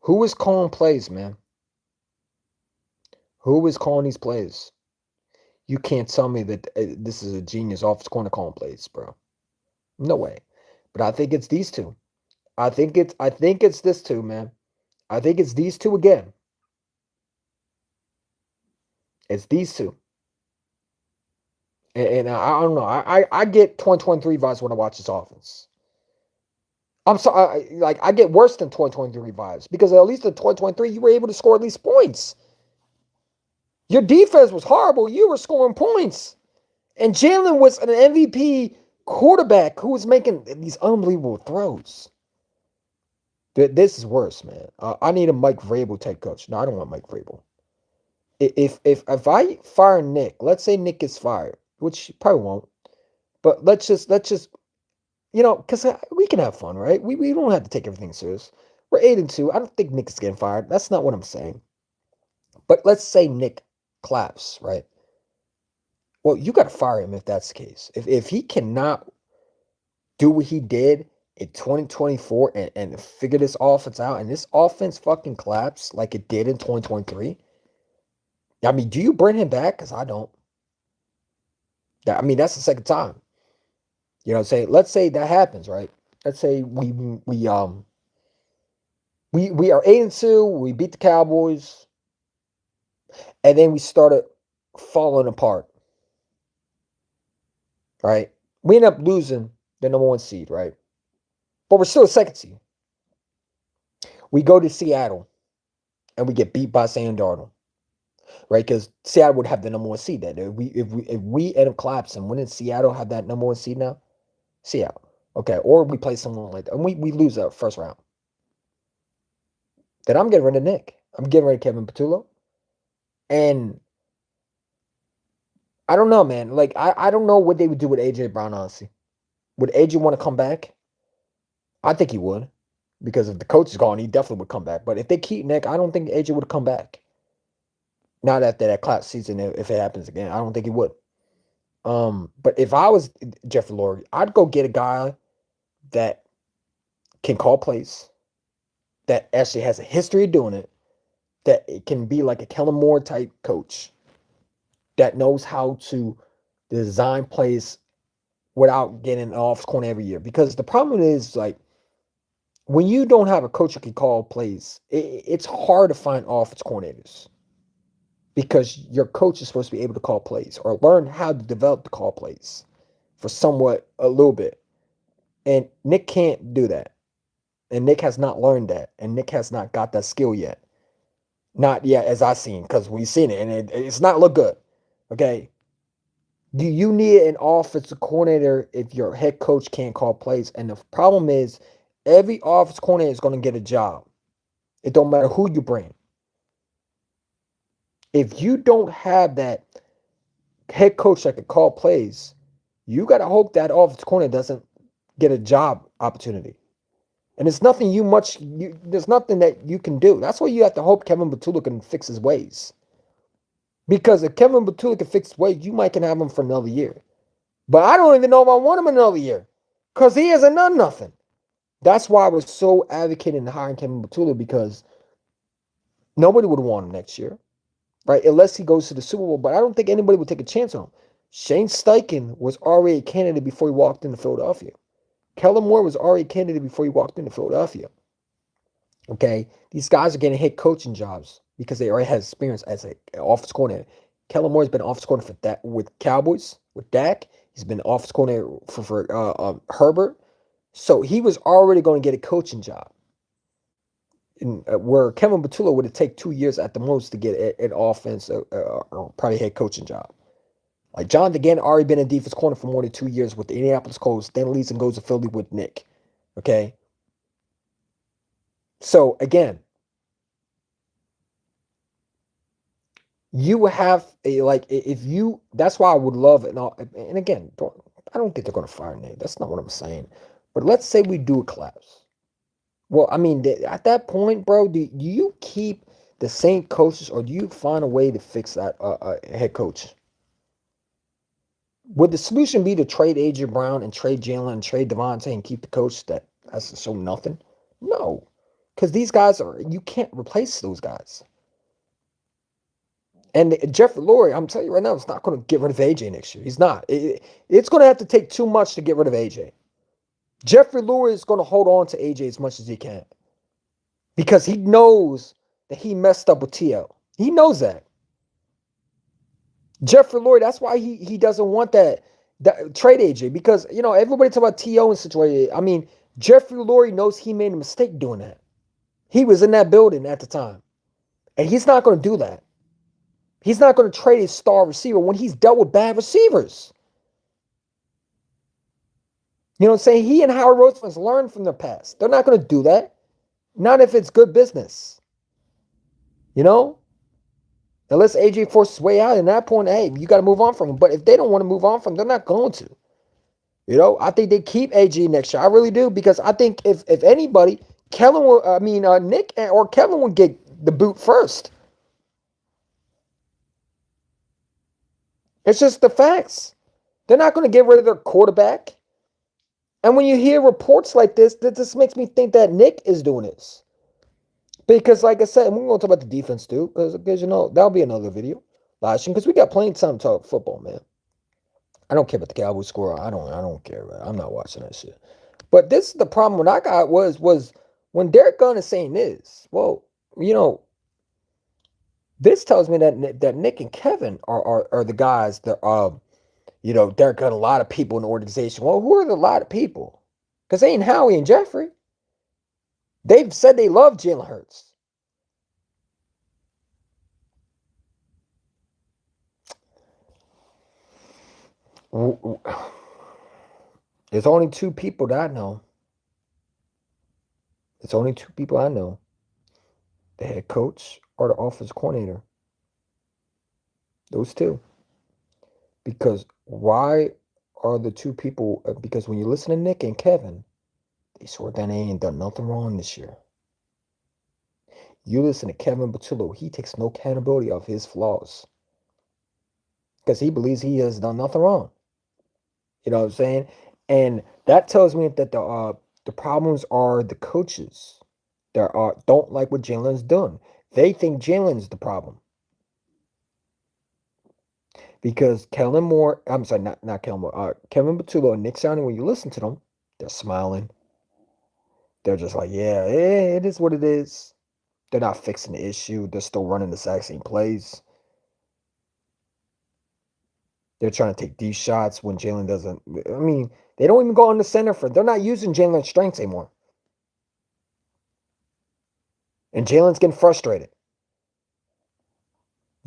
Who is calling plays, man? Who is calling these plays? You can't tell me that this is a genius offense corner calling plays, bro. No way. But I think it's these two. I think it's this two, man. I think it's these two again. It's these two. And I don't know. I get 2023 vibes when I watch this offense. I'm sorry, like I get worse than 2023 vibes because at least in 2023 you were able to score at least points. Your defense was horrible. You were scoring points. And Jalen was an MVP quarterback who was making these unbelievable throws. This is worse, man. I need a Mike Vrabel type coach. No, I don't want Mike Vrabel. If I fire Nick, let's say Nick gets fired, which he probably won't, but let's just because we can have fun, right? We don't have to take everything serious. We're 8-2. I don't think Nick is getting fired. That's not what I'm saying. But let's say Nick claps, right? Well, you got to fire him if that's the case. If he cannot do what he did in 2024 and figure this offense out, and this offense fucking collapse like it did in 2023, I mean, do you bring him back? Because I don't. I mean, that's the second time. You know, let's say that happens, right? Let's say we are 8-2, we beat the Cowboys, and then we started falling apart. Right? We end up losing the number 1 seed, right? But we're still a second seed. We go to Seattle and we get beat by Sam Darnold, right? Because Seattle would have the number 1 seed then. If we end up collapsing, wouldn't Seattle have that number 1 seed now? Seattle. Okay. Or we play someone like that. And we lose that first round. Then I'm getting rid of Nick. I'm getting rid of Kevin Patullo. And I don't know, man. Like, I don't know what they would do with AJ Brown, honestly. Would AJ want to come back? I think he would. Because if the coach is gone, he definitely would come back. But if they keep Nick, I don't think AJ would come back. Not after that class season, if it happens again. I don't think he would. But if I was Jeffrey Lurie, I'd go get a guy that can call plays, that actually has a history of doing it, that it can be like a Kellen Moore type coach, that knows how to design plays without getting an offense corner every year. Because the problem is, like, when you don't have a coach who can call plays, it's hard to find offense coordinators because your coach is supposed to be able to call plays or learn how to develop the call plays for somewhat a little bit. And Nick can't do that. And Nick has not learned that. And Nick has not got that skill yet. Not yet, as I've seen, because we've seen it, and it's not look good. Okay? Do you need an offensive coordinator if your head coach can't call plays? And the problem is, every offensive coordinator is going to get a job. It don't matter who you bring. If you don't have that head coach that can call plays, you got to hope that offensive coordinator doesn't get a job opportunity. And there's nothing there's nothing that you can do. That's why you have to hope Kevin Patullo can fix his ways. Because if Kevin Patullo can fix his ways, you might can have him for another year. But I don't even know if I want him another year. Because he hasn't done nothing. That's why I was so advocating hiring Kevin Patullo, because nobody would want him next year. Right? Unless he goes to the Super Bowl. But I don't think anybody would take a chance on him. Shane Steichen was already a candidate before he walked into Philadelphia. Kellen Moore was already a candidate before he walked into Philadelphia. Okay? These guys are getting head coaching jobs because they already have experience as an offense coordinator. Kellen Moore's been an offense coordinator for that with Cowboys, with Dak. He's been an offense coordinator for Herbert. So he was already going to get a coaching job. Where Kevin Patullo would have taken 2 years at the most to get an offense or probably head coaching job. Like John DeGan already been a defense corner for more than 2 years with the Indianapolis Colts, then leaves and goes to Philly with Nick. Okay? So, again, you have that's why I would love it. And again, I don't think they're going to fire Nick. That's not what I'm saying. But let's say we do a collapse. Well, I mean, at that point, bro, do you keep the same coaches or do you find a way to fix that head coach? Would the solution be to trade AJ Brown and trade Jalen and trade Devontae and keep the coach that has to show nothing? No, because these guys you can't replace those guys. And Jeffrey Lurie, I'm telling you right now, it's not going to get rid of AJ next year. He's not. It's going to have to take too much to get rid of AJ. Jeffrey Lurie is going to hold on to AJ as much as he can because he knows that he messed up with TL. He knows that. Jeffrey Lurie, that's why he doesn't want that trade AJ because, everybody talk about TO and situation. I mean, Jeffrey Lurie knows he made a mistake doing that. He was in that building at the time. And he's not going to do that. He's not going to trade his star receiver when he's dealt with bad receivers. You know what I'm saying? He and Howard Roseman's learned from their past. They're not going to do that. Not if it's good business. Unless AJ forces his way out, at that point, hey, you got to move on from him. But if they don't want to move on from him, they're not going to. I think they keep AJ next year. I really do, because I think if anybody, Nick or Kevin would get the boot first. It's just the facts. They're not going to get rid of their quarterback. And when you hear reports like this, this makes me think that Nick is doing this. Because, like I said, we're going to talk about the defense too, because that'll be another video, because we got plenty of time to talk football, man. I don't care about the Cowboys score. I don't care. Man. I'm not watching that shit. But this is the problem. What I got was when Derek Gunn is saying this. Well, this tells me that Nick and Kevin are the guys that Derek Gunn, a lot of people in the organization. Well, who are the lot of people? Because they ain't Howie and Jeffrey. They've said they love Jalen Hurts. There's only two people that I know. It's only two people I know. The head coach or the offensive coordinator. Those two. Because why are the two people? Because when you listen to Nick and Kevin, they swear that they ain't done nothing wrong this year. You listen to Kevin Patullo, he takes no accountability of his flaws. Because he believes he has done nothing wrong. You know what I'm saying? And that tells me that the problems are the coaches that don't like what Jalen's done. They think Jalen's the problem. Because Kellen Moore, I'm sorry, not Kellen Moore, Kevin Patullo and Nick Sirianni, when you listen to them, they're smiling. They're just like, yeah, it is what it is. They're not fixing the issue. They're still running the exact same plays. They're trying to take these shots when Jalen doesn't. I mean, they don't even go on the center for. They're not using Jalen's strengths anymore. And Jalen's getting frustrated.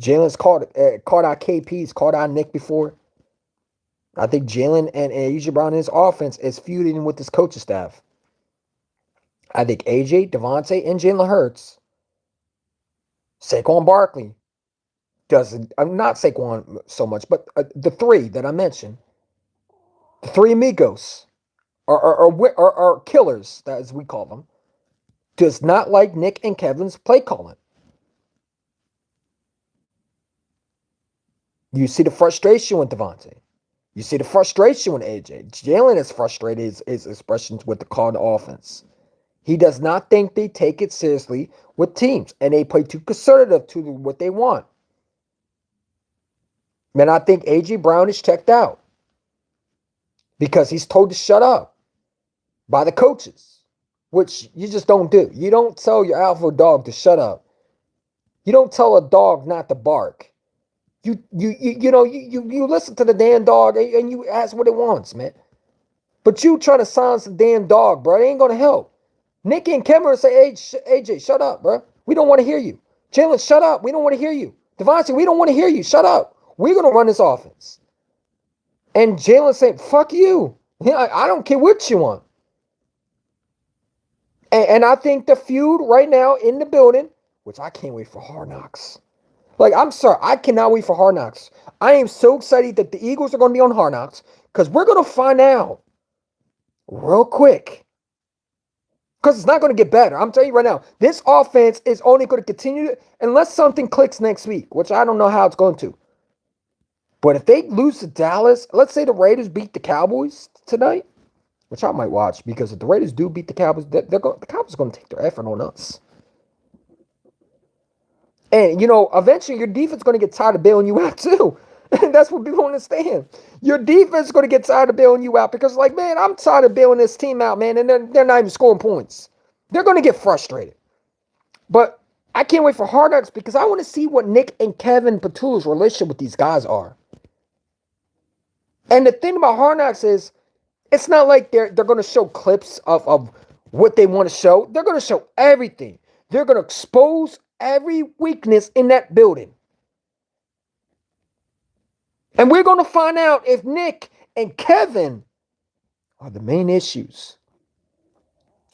Jalen's caught out KP's, caught out Nick before. I think Jalen and AJ Brown in his offense is feuding with his coaching staff. I think AJ, Devontae, and Jalen Hurts, Saquon Barkley, doesn't. I'm not Saquon so much, but the three that I mentioned, the three amigos, are killers, as we call them, does not like Nick and Kevin's play calling. You see the frustration with Devontae. You see the frustration with AJ. Jalen is frustrated his expressions with the called offense. He does not think they take it seriously with teams, and they play too conservative to what they want. And I think AJ Brown is checked out because he's told to shut up by the coaches, which you just don't do. You don't tell your alpha dog to shut up. You don't tell a dog not to bark. You listen to the damn dog and you ask what it wants, man. But you trying to silence the damn dog, bro. It ain't gonna help. Nicky and Cameron say, hey, AJ, shut up, bro. We don't want to hear you. Jalen, shut up. We don't want to hear you. Devontae, we don't want to hear you. Shut up. We're gonna run this offense. And Jalen saying, fuck you. I don't care what you want. And I think the feud right now in the building, which I can't wait for Hard Knocks. Like, I'm sorry, I cannot wait for Hard Knocks. I am so excited that the Eagles are going to be on Hard Knocks because we're going to find out real quick. Because it's not going to get better. I'm telling you right now, this offense is only going to continue unless something clicks next week, which I don't know how it's going to. But if they lose to Dallas, let's say the Raiders beat the Cowboys tonight, which I might watch because if the Raiders do beat the Cowboys, the Cowboys are going to take their effort on us. And, eventually your defense is going to get tired of bailing you out too. And that's what people understand. Your defense is going to get tired of bailing you out because, like, man, I'm tired of bailing this team out, man, and they're not even scoring points. They're going to get frustrated. But I can't wait for Hard Knocks because I want to see what Nick and Kevin Petullo's relationship with these guys are. And the thing about Hard Knocks is it's not like they're going to show clips of what they want to show. They're going to show everything. They're going to expose every weakness in that building. And we're going to find out if Nick and Kevin are the main issues.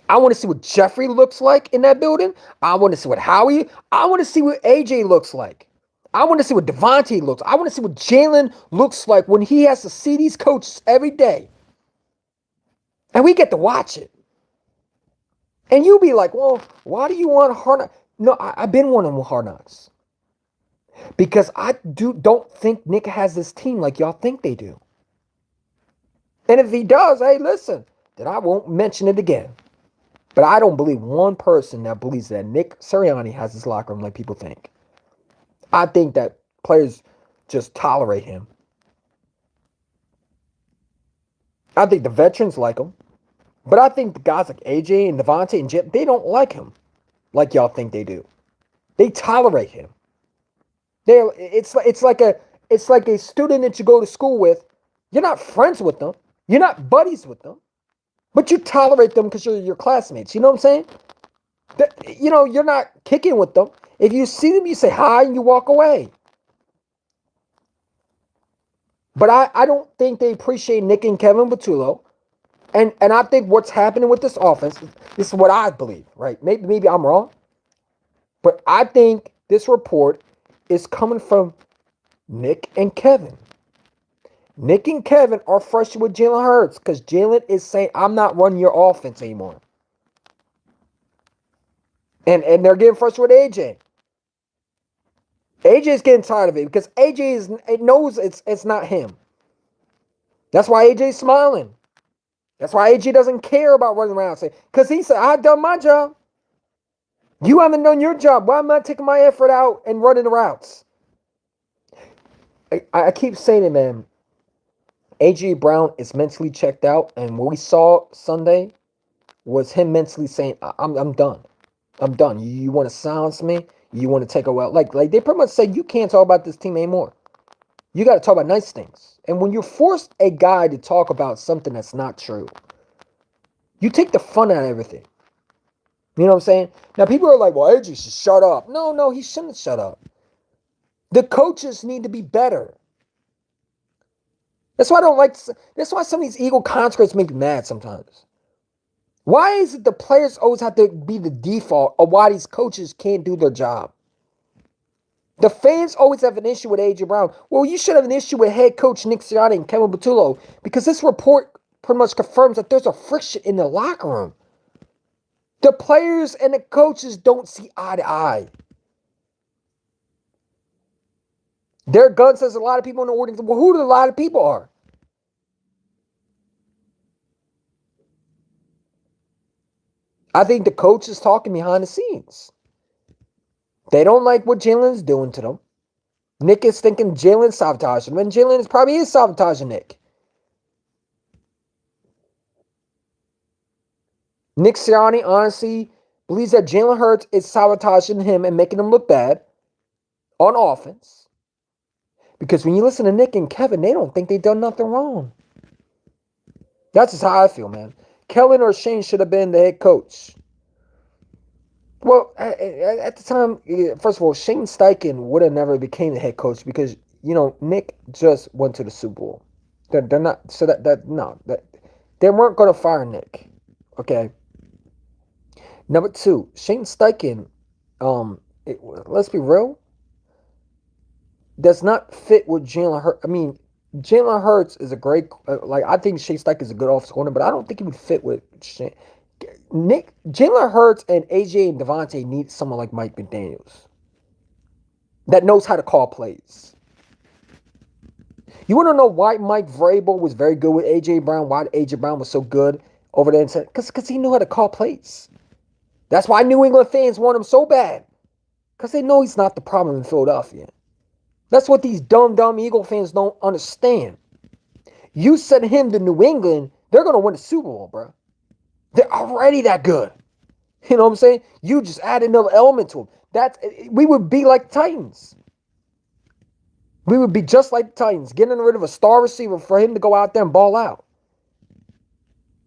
I want to see what Jeffrey looks like in that building. I want to see what Howie. I want to see what AJ looks like. I want to see what Devontae looks. I want to see what Jalen looks like when he has to see these coaches every day. And we get to watch it. And you'll be like, well, why do you want Hard Knocks? No, I've been wanting Hard Knocks. Because I don't think Nick has this team like y'all think they do. And if he does, hey, listen, then I won't mention it again. But I don't believe one person that believes that Nick Sirianni has this locker room like people think. I think that players just tolerate him. I think the veterans like him. But I think the guys like AJ and Devontae and Jim, they don't like him like y'all think they do. They tolerate him. It's like a student that you go to school with. You're not friends with them. You're not buddies with them. But you tolerate them because you're your classmates. You know what I'm saying? You're not kicking with them. If you see them, you say hi and you walk away. But I don't think they appreciate Nick and Kevin Petullo. And I think what's happening with this offense, this is what I believe, right? Maybe I'm wrong. But I think this report is coming from Nick and Kevin. Nick and Kevin are frustrated with Jalen Hurts because Jalen is saying, I'm not running your offense anymore. And they're getting frustrated with AJ. AJ is getting tired of it because AJ knows it's not him. That's why AJ's smiling. That's why AJ doesn't care about running around. Because he said, I've done my job. You haven't done your job. Why am I taking my effort out and running the routes? I keep saying it, man. A.J. Brown is mentally checked out, and what we saw Sunday was him mentally saying, I'm done. I'm done. You want to silence me? You want to take away? Like they pretty much said, you can't talk about this team anymore. You got to talk about nice things. And when you force a guy to talk about something that's not true, you take the fun out of everything. You know what I'm saying? Now, people are like, well, AJ should shut up. No, he shouldn't shut up. The coaches need to be better. That's why I don't like. That's why some of these ego conscripts make me mad sometimes. Why is it the players always have to be the default of why these coaches can't do their job? The fans always have an issue with A.J. Brown. Well, you should have an issue with head coach Nick Sirianni and Kevin Petullo because this report pretty much confirms that there's a friction in the locker room. The players and the coaches don't see eye to eye. Derek Gunn says a lot of people in the audience. Well, who do a lot of people are? I think the coach is talking behind the scenes. They don't like what Jalen's doing to them. Nick is thinking Jalen's sabotaging him, and Jalen probably is sabotaging Nick. Nick Sirianni honestly believes that Jalen Hurts is sabotaging him and making him look bad on offense. Because when you listen to Nick and Kevin, they don't think they've done nothing wrong. That's just how I feel, man. Kellen or Shane should have been the head coach. Well, at the time, first of all, Shane Steichen would have never became the head coach because, Nick just went to the Super Bowl. They're not, so they weren't going to fire Nick. Okay. Number two, Shane Steichen, let's be real, does not fit with Jalen Hurts. I mean, Jalen Hurts is a great, I think Shane Steichen is a good offensive coordinator, but I don't think he would fit with Shane. Jalen Hurts and AJ and Devontae need someone like Mike McDaniels that knows how to call plays. You want to know why Mike Vrabel was very good with AJ Brown? Why AJ Brown was so good over there? Because he knew how to call plays. That's why New England fans want him so bad. Because they know he's not the problem in Philadelphia. That's what these dumb Eagle fans don't understand. You send him to New England, they're going to win the Super Bowl, bro. They're already that good. You know what I'm saying? You just add another element to them. We would be like the Titans. We would be just like the Titans, getting rid of a star receiver for him to go out there and ball out.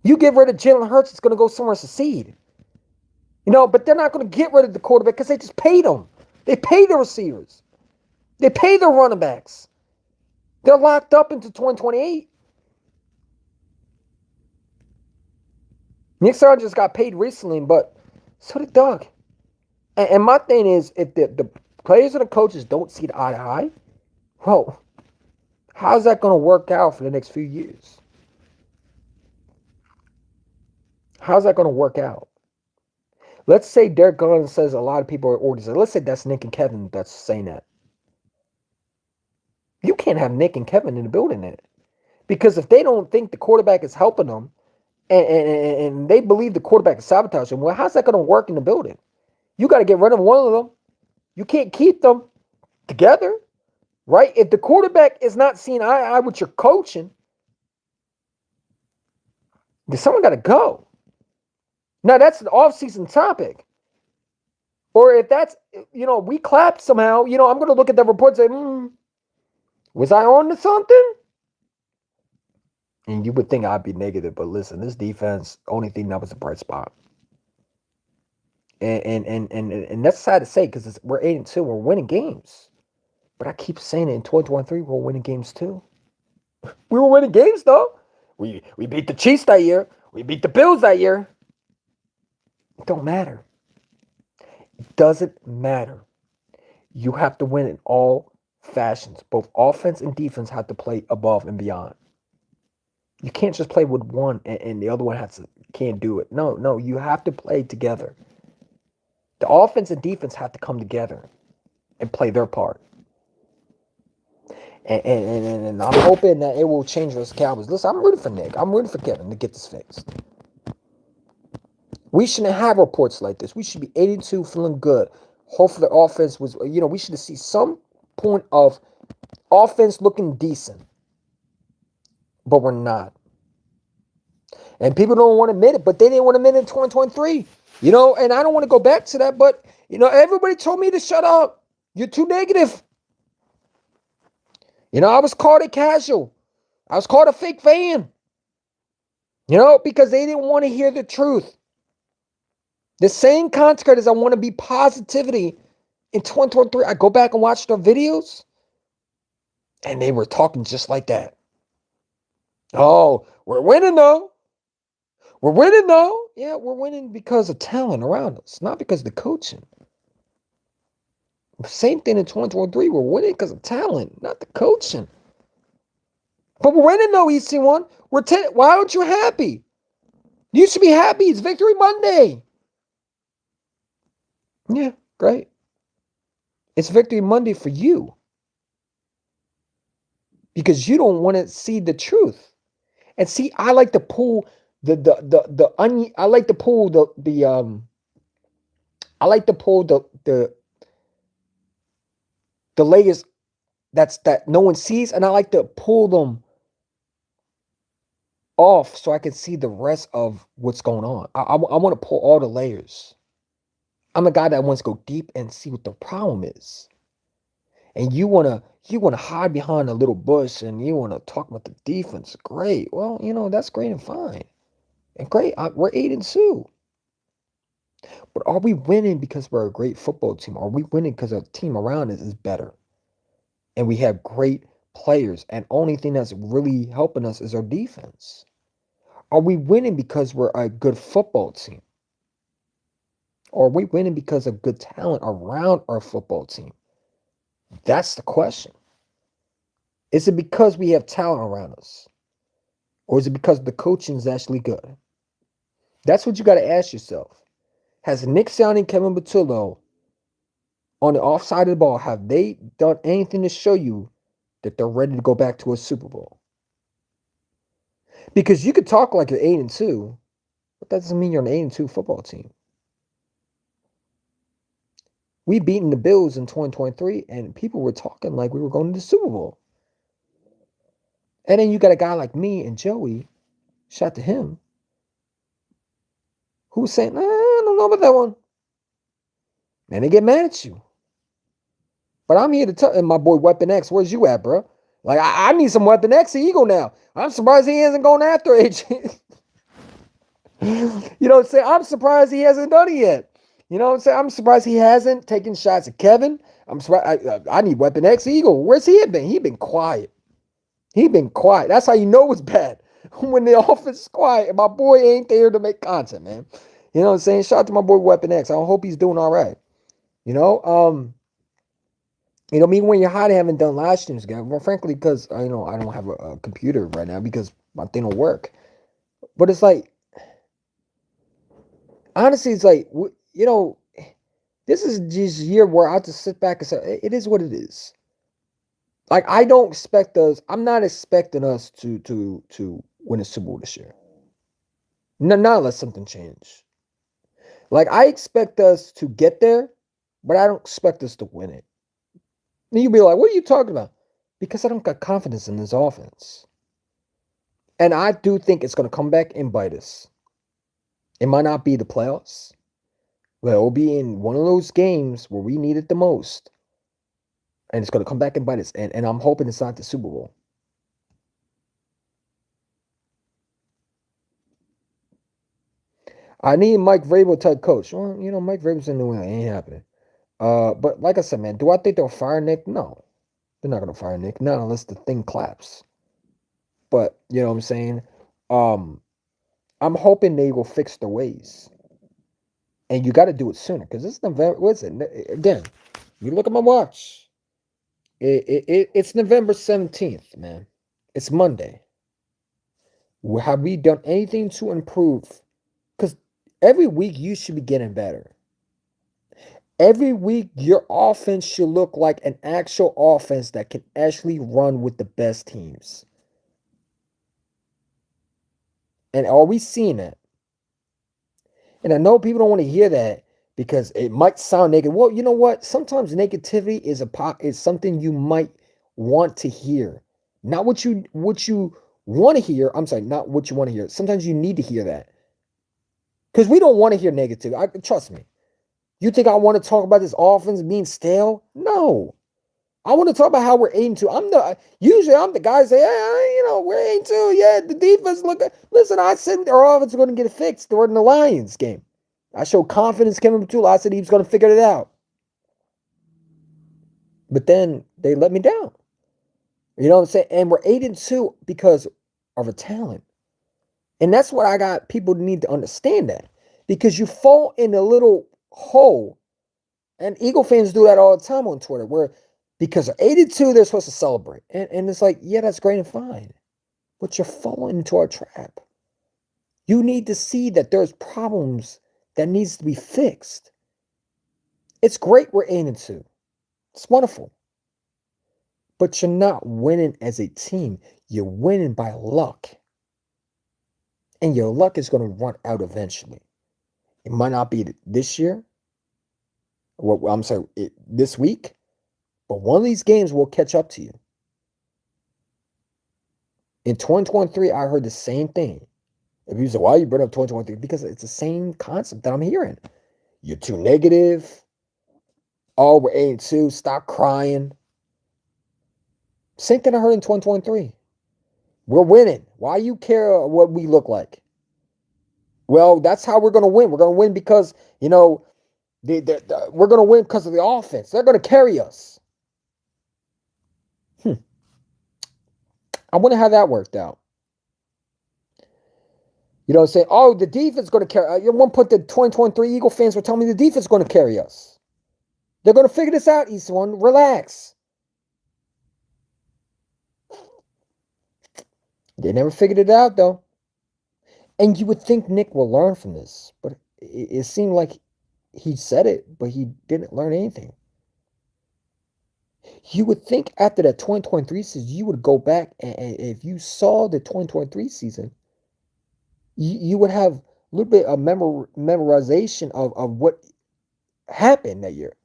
You get rid of Jalen Hurts, it's going to go somewhere to succeed. But they're not going to get rid of the quarterback because they just paid them. They pay the receivers. They pay their running backs. They're locked up into 2028. Nick Sirianni just got paid recently, but so did Doug. And my thing is, if the players and the coaches don't see the eye to eye, well, how's that going to work out for the next few years? How's that going to work out? Let's say Derek Gunn says a lot of people are already saying, let's say that's Nick and Kevin that's saying that. You can't have Nick and Kevin in the building then. Because if they don't think the quarterback is helping them and they believe the quarterback is sabotaging them, well, how's that going to work in the building? You got to get rid of one of them. You can't keep them together, right? If the quarterback is not seeing eye to eye with your coaching, then someone got to go. Now, that's an off-season topic. Or if that's, we clapped somehow, I'm going to look at the report and say, was I on to something? And you would think I'd be negative, but listen, this defense, only thing that was a bright spot. And that's sad to say because we're 8-2, we're winning games. But I keep saying it in 2023, we're winning games too. We were winning games though. We beat the Chiefs that year. We beat the Bills that year. It don't matter. It doesn't matter. You have to win in all fashions. Both offense and defense have to play above and beyond. You can't just play with one and the other one can't do it. No, you have to play together. The offense and defense have to come together and play their part. And I'm hoping that it will change those Cowboys. Listen, I'm rooting for Nick. I'm rooting for Kevin to get this fixed. We shouldn't have reports like this. We should be 8-2, feeling good. Hopefully the offense was, we should see some point of offense looking decent. But we're not. And people don't want to admit it, but they didn't want to admit it in 2023. And I don't want to go back to that, but, everybody told me to shut up. You're too negative. I was called a casual. I was called a fake fan. Because they didn't want to hear the truth. The same content as I want to be positivity in 2023. I go back and watch their videos, and they were talking just like that. Oh, we're winning though. We're winning though. Yeah, we're winning because of talent around us, not because of the coaching. Same thing in 2023. We're winning because of talent, not the coaching. But we're winning though, EC1. Why aren't you happy? You should be happy. It's Victory Monday. Yeah, great. It's Victory Monday for you. Because you don't want to see the truth. And see, I like to pull the onion. I like to pull the layers that no one sees, and I like to pull them off so I can see the rest of what's going on. I want to pull all the layers. I'm a guy that wants to go deep and see what the problem is. And you wanna hide behind a little bush and you wanna talk about the defense. Great. Well, that's great and fine. And great. We're 8-2. But are we winning because we're a great football team? Are we winning because our team around us is better? And we have great players. And only thing that's really helping us is our defense. Are we winning because we're a good football team? Or are we winning because of good talent around our football team? That's the question. Is it because we have talent around us? Or is it because the coaching is actually good? That's what you got to ask yourself. Has Nick Sirianni and Kevin Patullo on the offside of the ball, have they done anything to show you that they're ready to go back to a Super Bowl? Because you could talk like you're 8-2, but that doesn't mean you're an 8-2 football team. We beaten the Bills in 2023, and people were talking like we were going to the Super Bowl. And then you got a guy like me and Joey, shout to him, who was saying, I don't know about that one. And they get mad at you. But I'm here to tell, and my boy Weapon X, where's you at, bro? Like, I need some Weapon X Eagle now. I'm surprised he hasn't gone after AJ. You know what I'm saying? I'm surprised he hasn't done it yet. You know what I'm saying? I'm surprised he hasn't taken shots at Kevin. I'm surprised. I need Weapon X Eagle. Where's he been? He been quiet. He been quiet. That's how you know it's bad. When the offense is quiet and my boy ain't there to make content, man. You know what I'm saying? Shout out to my boy Weapon X. I hope he's doing all right. You know, me when you're hot, I haven't done live streams again. Well, frankly, because I don't have a computer right now because my thing don't work. But it's like, honestly, it's like, this is just a year where I just sit back and say, it is what it is. Like, I don't expect us. I'm not expecting us to win a Super Bowl this year. No, not unless something changes. Like, I expect us to get there, but I don't expect us to win it. And you'll be like, what are you talking about? Because I don't got confidence in this offense. And I do think it's going to come back and bite us. It might not be the playoffs, but it'll be in one of those games where we need it the most. And it's going to come back and bite us. And I'm hoping it's not the Super Bowl. I need Mike Vrabel type coach. Well, Mike Vrabel's in New England. It ain't happening. But like I said, man, do I think they'll fire Nick? No. They're not going to fire Nick. Not unless the thing claps. But, you know what I'm saying? I'm hoping they will fix their ways. And you got to do it sooner. Because it's November. What's it? Again, you look at my watch. It's November 17th, man. It's Monday. Have we done anything to improve? Because every week you should be getting better. Every week your offense should look like an actual offense that can actually run with the best teams. And are we seeing that? And I know people don't want to hear that because it might sound negative. Well, you know what? Sometimes negativity is something you might want to hear. Not what you want to hear. I'm sorry, not what you want to hear. Sometimes you need to hear that. Because we don't want to hear negative. Trust me. You think I want to talk about this offense being stale? No. I want to talk about how we're 8-2. Usually I'm the guy say, we're 8-2. Yeah, the defense listen, I said our offense is going to get it fixed during the Lions game. I showed confidence Kevin Batula. I said he was going to figure it out. But then they let me down. You know what I'm saying? And we're 8-2 because of our talent. And that's what I got people need to understand that. Because you fall in a little hole. And Eagle fans do that all the time on Twitter, where because they're 8-2, they're supposed to celebrate. And it's like, yeah, that's great and fine. But you're falling into our trap. You need to see that there's problems that needs to be fixed. It's great we're 8-2. It's wonderful. But you're not winning as a team. You're winning by luck. And your luck is going to run out eventually. It might not be this year. Well, I'm sorry, this week. But one of these games will catch up to you. In 2023, I heard the same thing. If you say, why you bring up 2023? Because it's the same concept that I'm hearing. You're too negative. Oh, we're 8-2. Stop crying. Same thing I heard in 2023. We're winning. Why you care what we look like? Well, that's how we're going to win. We're going to win because, we're going to win because of the offense. They're going to carry us. I wonder how that worked out. You know what I'm saying? Oh, the defense is going to carry. At one point, the 2023 Eagle fans were telling me the defense is going to carry us. They're going to figure this out, East One. Relax. They never figured it out, though. And you would think Nick will learn from this. But it seemed like he said it, but he didn't learn anything. You would think after that 2023 season, you would go back and if you saw the 2023 season, you would have a little bit of memorization of what happened that year.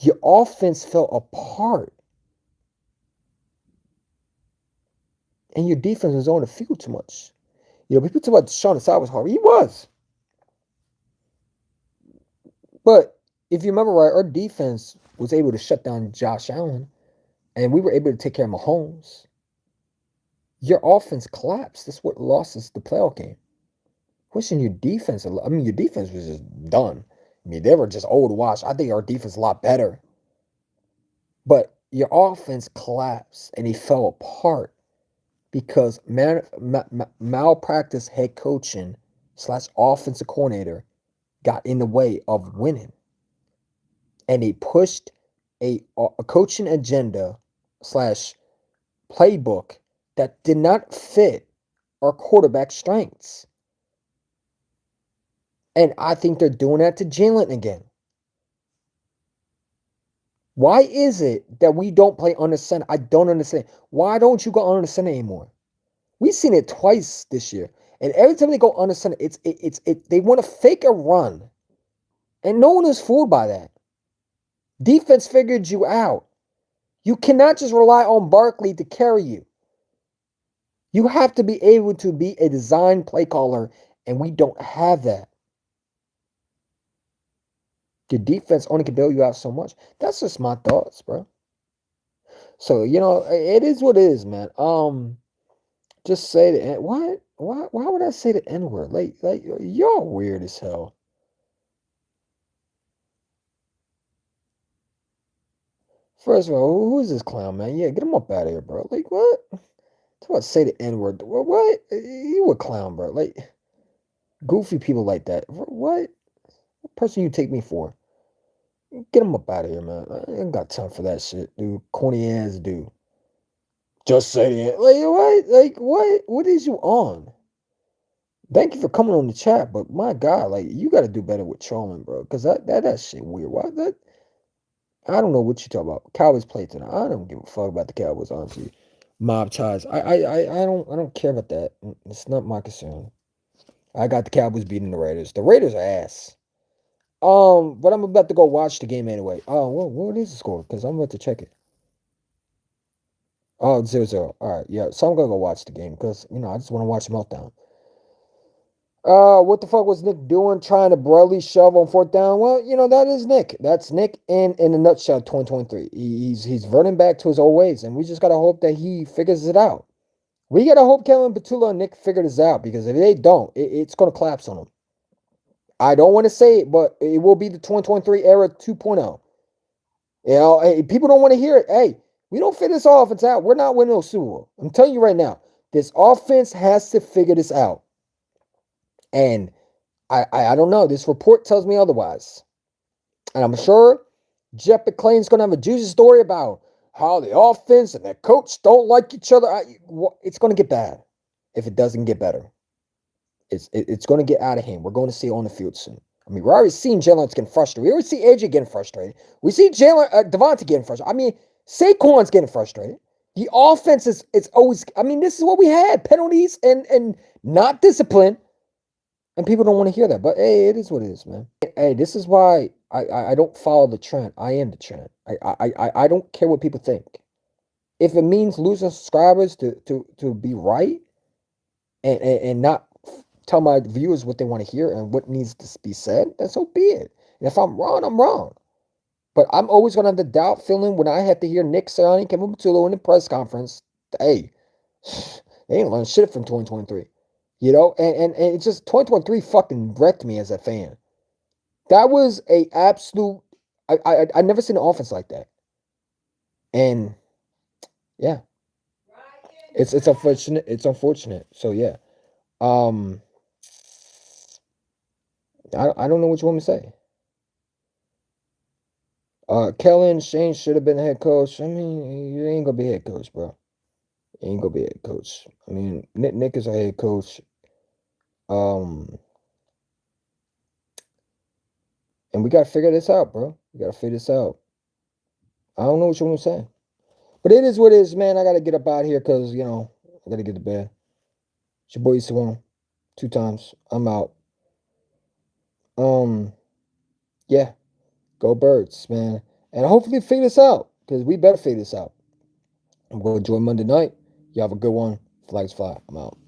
Your offense fell apart, and your defense was on the field too much. People talk about Deshaun Asad was hard. He was. But if you remember right, our defense was able to shut down Josh Allen, and we were able to take care of Mahomes. Your offense collapsed. That's what lost us the playoff game. Pushing your defense a lot. I mean, your defense was just done. I mean, they were just old wash. I think our defense is a lot better. But your offense collapsed and he fell apart because malpractice head coaching / offensive coordinator got in the way of winning. And they pushed a coaching agenda / playbook that did not fit our quarterback strengths. And I think they're doing that to Jalen again. Why is it that we don't play under center? I don't understand. Why don't you go under center anymore? We've seen it twice this year. And every time they go under center, they want to fake a run. And no one is fooled by that. Defense figured you out. You cannot just rely on Barkley to carry you. You have to be able to be a design play caller, and we don't have that. Your defense only can bail you out so much. That's just my thoughts, bro. So, it is what it is, man. Just say the N. What? Why would I say the N word? Like y'all weird as hell. First of all, who is this clown, man? Yeah, get him up out of here, bro. Like what? Talk about say the N word. What? You a clown, bro? Like goofy people like that. What? What person you take me for? Get him up out of here, man. I ain't got time for that shit, dude. Corny ass dude. Just say it. Like what? Like what? What is you on? Thank you for coming on the chat, but my God, like you got to do better with trolling, bro. Cause that shit weird. Why that? I don't know what you talk about. Cowboys play tonight. I don't give a fuck about the Cowboys, honestly. Mob ties. I don't care about that. It's not my concern. I got the Cowboys beating the Raiders. The Raiders are ass. But I'm about to go watch the game anyway. Oh, what is the score? Because I'm about to check it. Oh, 0-0. All right, yeah. So I'm gonna go watch the game because I just want to watch the meltdown. What the fuck was Nick doing trying to brotherly shove on fourth down? Well, that is Nick. That's Nick in a nutshell. 2023. He's reverting back to his old ways, and we just gotta hope that he figures it out. We gotta hope Kellen Petula and Nick figure this out because if they don't, it's gonna collapse on them. I don't want to say it, but it will be the 2023 era 2.0. Hey, people don't want to hear it. Hey, we don't figure this offense out. We're not winning no Super Bowl. I'm telling you right now, this offense has to figure this out. And I don't know. This report tells me otherwise. And I'm sure Jeff McClain's going to have a juicy story about how the offense and the coach don't like each other. It's going to get bad if it doesn't get better. It's going to get out of hand. We're going to see it on the field soon. I mean, we're already seeing Jalen getting frustrated. We already see AJ getting frustrated. We see Devontae getting frustrated. I mean, Saquon's getting frustrated. The offense it's always. I mean, this is what we had: penalties and not discipline. And people don't want to hear that. But hey, it is what it is, man. Hey, this is why I don't follow the trend. I am the trend. I don't care what people think. If it means losing subscribers to be right and not tell my viewers what they want to hear and what needs to be said, then so be it. And if I'm wrong, I'm wrong. But I'm always going to have the doubt feeling when I have to hear Nick Sirianni and Kevin Patullo in the press conference. Hey, they ain't learned shit from 2023. And it's just 2023 fucking wrecked me as a fan. That was a absolute. I never seen an offense like that. And yeah, it's unfortunate. It's unfortunate. So yeah, um, I don't know what you want me to say. Kellen Shane should have been head coach. I mean, you ain't gonna be head coach, bro. You ain't gonna be head coach. I mean, Nick is a head coach. Um, and we gotta figure this out, bro. We gotta figure this out. I don't know what you want to say, but it is what it is, man. I gotta get up out here because I gotta get to bed. It's your boy Swan, 2 times. I'm out. Um, yeah, go Birds, man. And hopefully figure this out, because we better figure this out. I'm going to enjoy Monday night. You have a good one. Flags fly. I'm out.